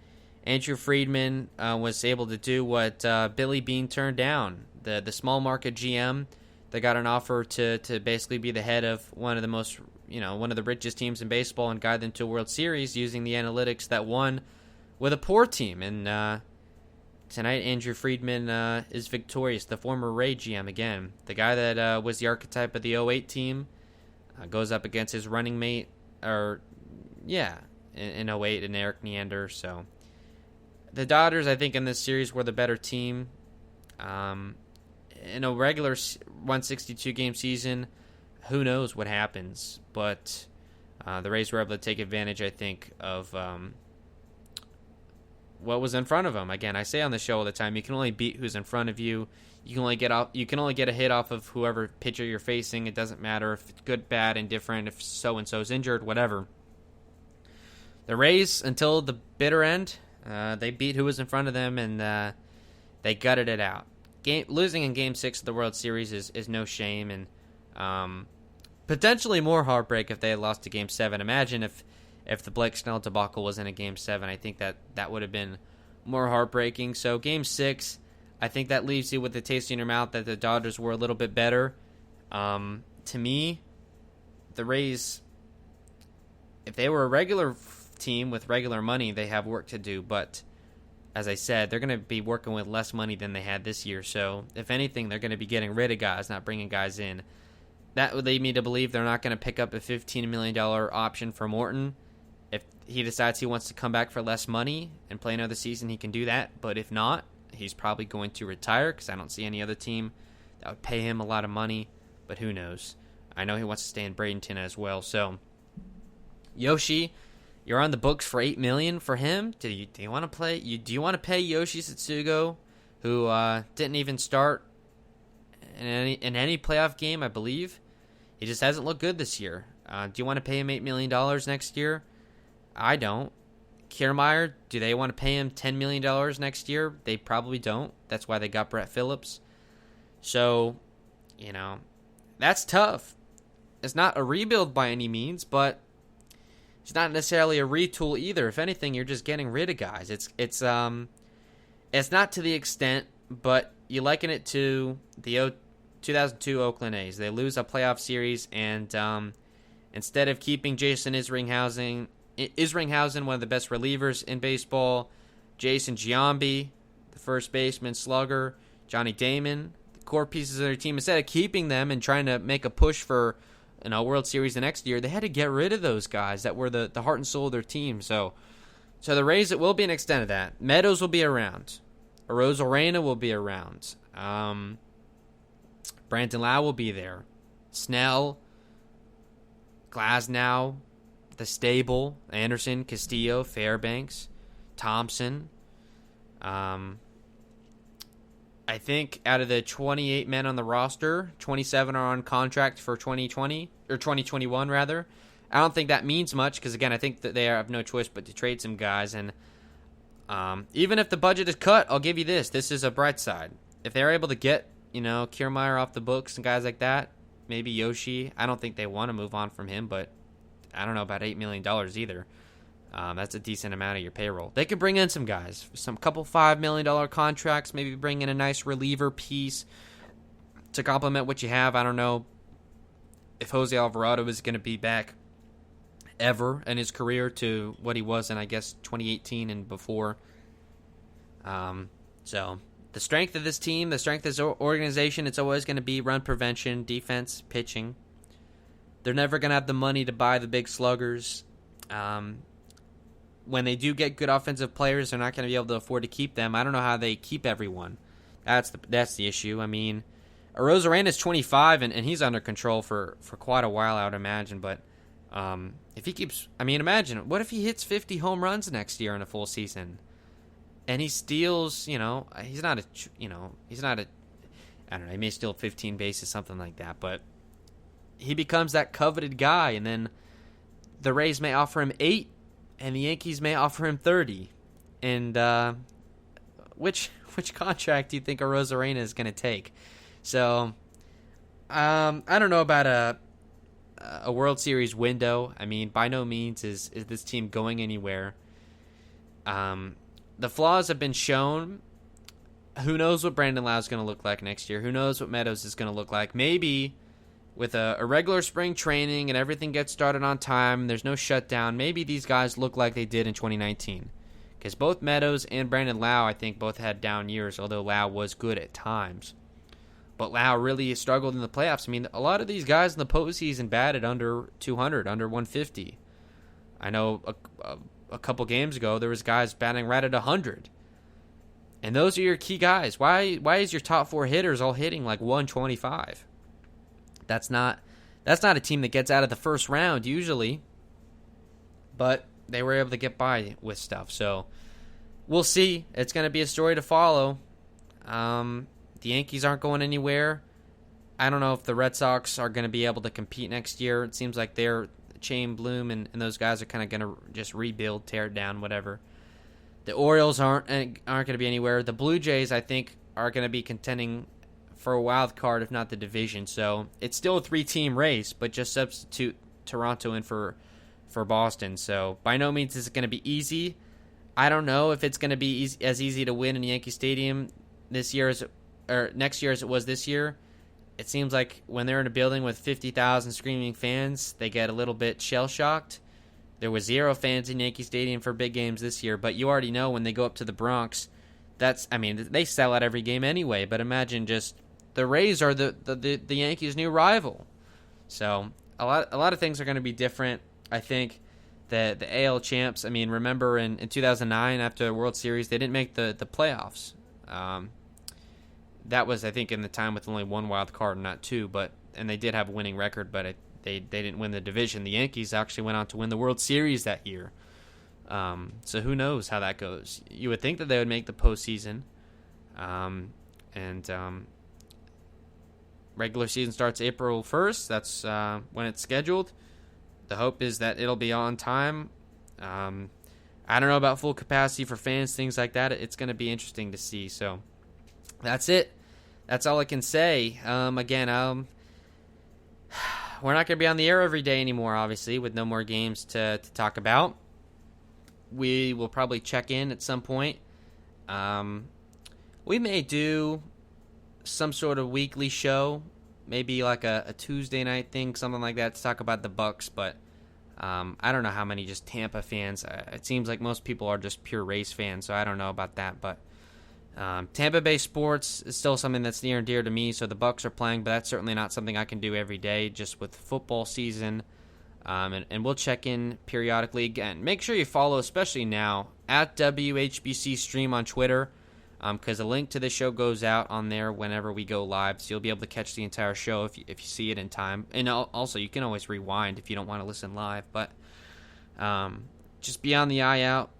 Andrew Friedman was able to do what Billy Beane turned down. The small market GM that got an offer to basically be the head of one of the richest teams in baseball and guide them to a World Series using the analytics that won with a poor team. And tonight, Andrew Friedman is victorious. The former Ray GM again, the guy that was the archetype of the '08 team, goes up against his running mate, in '08 and Eric Neander. So the Dodgers, I think, in this series were the better team. In a regular 162 game season, who knows what happens, but the Rays were able to take advantage, I think, of what was in front of them. Again, I say on the show all the time, you can only beat who's in front of you. You can only get a hit off of whoever pitcher you're facing. It doesn't matter if it's good, bad, indifferent, if so and so's injured, whatever. The Rays, until the bitter end, they beat who was in front of them, and they gutted it out. Losing in Game 6 of the World Series is no shame, and potentially more heartbreak if they had lost to Game 7. Imagine if the Blake Snell debacle was in a Game 7. I think that would have been more heartbreaking. So Game 6, I think that leaves you with the taste in your mouth that the Dodgers were a little bit better. To me, the Rays, if they were a regular team with regular money, they have work to do, but as I said, they're going to be working with less money than they had this year. So, if anything, they're going to be getting rid of guys, not bringing guys in. That would lead me to believe they're not going to pick up a $15 million option for Morton. If he decides he wants to come back for less money and play another season, he can do that. But if not, he's probably going to retire because I don't see any other team that would pay him a lot of money. But who knows? I know he wants to stay in Bradenton as well. So, Yoshi, you're on the books for $8 million for him. Do you want to play? Do you want to pay Yoshi Satsugo, who didn't even start in any playoff game? I believe he just hasn't looked good this year. Do you want to pay him $8 million next year? I don't. Kiermaier, do they want to pay him $10 million next year? They probably don't. That's why they got Brett Phillips. So, that's tough. It's not a rebuild by any means, but it's not necessarily a retool either. If anything, you're just getting rid of guys. It's not to the extent, but you liken it to the 2002 Oakland A's. They lose a playoff series, and instead of keeping Jason Isringhausen, one of the best relievers in baseball, Jason Giambi, the first baseman slugger, Johnny Damon, the core pieces of their team, instead of keeping them and trying to make a push for World Series the next year, they had to get rid of those guys that were the heart and soul of their team. So the Rays, it will be an extent of that. Meadows will be around. Arozarena will be around. Brandon Lau will be there. Snell, Glasnow, the stable, Anderson, Castillo, Fairbanks, Thompson. I think out of the 28 men on the roster, 27 are on contract for 2020 or 2021 rather. I don't think that means much because again, I think that they have no choice but to trade some guys. And even if the budget is cut, I'll give you this. This is a bright side. If they're able to get Kiermaier off the books and guys like that, maybe Yoshi. I don't think they want to move on from him, but I don't know about $8 million either. That's a decent amount of your payroll. They could bring in some guys, couple $5 million contracts, maybe bring in a nice reliever piece to complement what you have. I don't know if Jose Alvarado is going to be back ever in his career to what he was in, I guess, 2018 and before. So the strength of this team, the strength of this organization, it's always going to be run prevention, defense, pitching. They're never going to have the money to buy the big sluggers. When they do get good offensive players, they're not going to be able to afford to keep them. I don't know how they keep everyone. That's the issue. I mean, Arozarena is 25, and he's under control for quite a while, I would imagine. But if he keeps, imagine, what if he hits 50 home runs next year in a full season? And he steals, he's not a I don't know, he may steal 15 bases, something like that, but he becomes that coveted guy, and then the Rays may offer him 8, and the Yankees may offer him 30. And which contract do you think Arozarena is going to take? So I don't know about a World Series window. I mean, by no means is this team going anywhere. The flaws have been shown. Who knows what Brandon Lau is going to look like next year? Who knows what Meadows is going to look like? Maybe with a regular spring training and everything gets started on time, there's no shutdown, maybe these guys look like they did in 2019. Because both Meadows and Brandon Lau, I think, both had down years, although Lau was good at times. But Lau really struggled in the playoffs. I mean, a lot of these guys in the postseason batted under 200, under 150. I know a couple games ago, there was guys batting right at 100. And those are your key guys. Why is your top 4 hitters all hitting like 125? That's not a team that gets out of the first round usually. But they were able to get by with stuff. So we'll see. It's going to be a story to follow. The Yankees aren't going anywhere. I don't know if the Red Sox are going to be able to compete next year. It seems like they're Chain Bloom and those guys are kind of going to just rebuild, tear it down, whatever. The Orioles aren't going to be anywhere. The Blue Jays, I think, are going to be contending for a wild card, if not the division. So it's still a 3-team race, but just substitute Toronto in for Boston. So by no means is it going to be easy. I don't know if it's going to be as easy to win in Yankee Stadium this year or next year as it was this year. It seems like when they're in a building with 50,000 screaming fans, they get a little bit shell-shocked. There was 0 fans in Yankee Stadium for big games this year, but you already know when they go up to the Bronx, they sell out every game anyway, but imagine just the Rays are the Yankees' new rival. So a lot of things are going to be different. I think the AL champs, I mean, remember in 2009 after the World Series, they didn't make the playoffs. That was, I think, in the time with only 1 wild card, not 2, and they did have a winning record, but they didn't win the division. The Yankees actually went on to win the World Series that year. So who knows how that goes. You would think that they would make the postseason. Regular season starts April 1st. That's when it's scheduled. The hope is that it'll be on time. I don't know about full capacity for fans, things like that. It's going to be interesting to see. So that's it. That's all I can say. Again, we're not going to be on the air every day anymore, obviously, with no more games to talk about. We will probably check in at some point. We may do some sort of weekly show, maybe like a Tuesday night thing, something like that, to talk about the Bucks, but I don't know how many just Tampa fans. It seems like most people are just pure Rays fans, so I don't know about that, but Tampa Bay sports is still something that's near and dear to me, so the Bucks are playing, but that's certainly not something I can do every day, just with football season, and we'll check in periodically. Again, make sure you follow, especially now, at WHBC Stream on Twitter, because a link to the show goes out on there whenever we go live, so you'll be able to catch the entire show if you see it in time. And also, you can always rewind if you don't want to listen live, but just be on the eye out.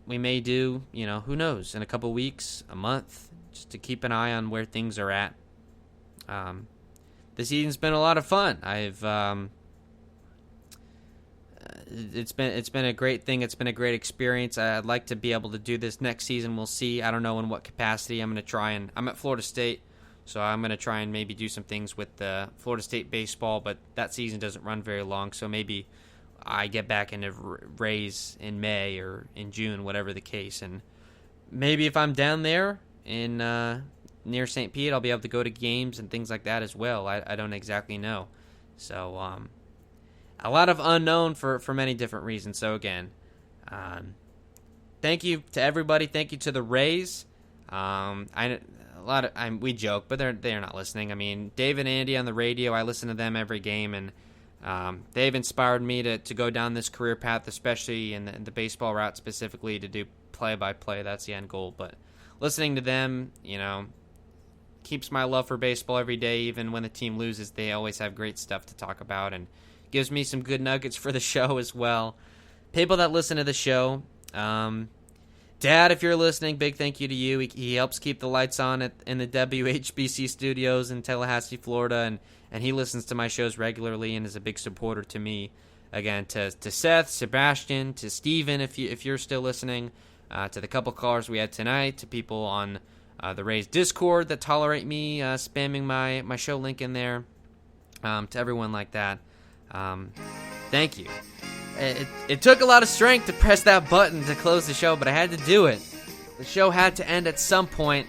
We may do, who knows, in a couple weeks, a month, just to keep an eye on where things are at. The season's been a lot of fun. It's been a great thing. It's been a great experience. I'd like to be able to do this next season. We'll see. I don't know in what capacity. I'm at Florida State, so I'm going to try and maybe do some things with the Florida State baseball, but that season doesn't run very long, so maybe I get back into Rays in May or in June, whatever the case. And maybe if I'm down there in near St. Pete, I'll be able to go to games and things like that as well. I don't exactly know. So a lot of unknown for many different reasons. So again, thank you to everybody. Thank you to the Rays. We joke, but they're not listening. I mean, Dave and Andy on the radio, I listen to them every game, and they've inspired me to go down this career path, especially in the baseball route specifically, to do play-by-play. That's the end goal. But listening to them, keeps my love for baseball every day. Even when the team loses, they always have great stuff to talk about, and gives me some good nuggets for the show as well. People that listen to the show, Dad, if you're listening, big thank you to you. He helps keep the lights on in the WHBC studios in Tallahassee, Florida, and he listens to my shows regularly and is a big supporter to me. Again, to Seth, Sebastian, to Steven, if you're still listening, to the couple callers we had tonight, to people on the Rays Discord that tolerate me spamming my show link in there, to everyone like that. Thank you. It took a lot of strength to press that button to close the show, but I had to do it. The show had to end at some point.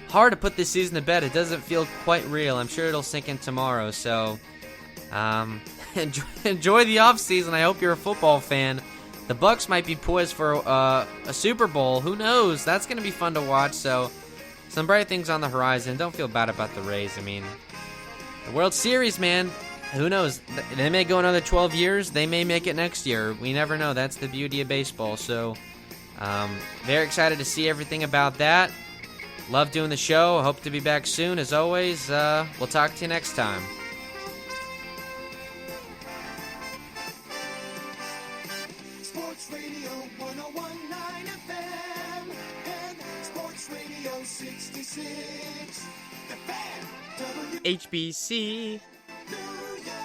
Hard to put this season to bed. It doesn't feel quite real. I'm sure it'll sink in tomorrow. So, enjoy the off season. I hope you're a football fan. The Bucs might be poised for a Super Bowl. Who knows? That's going to be fun to watch. So, some bright things on the horizon. Don't feel bad about the Rays. I mean, the World Series, man. Who knows? They may go another 12 years. They may make it next year. We never know. That's the beauty of baseball. So, very excited to see everything about that. Love doing the show. Hope to be back soon. As always, we'll talk to you next time. Sports Radio 101.9 FM and Sports Radio 66. The Fan. HBC. New York.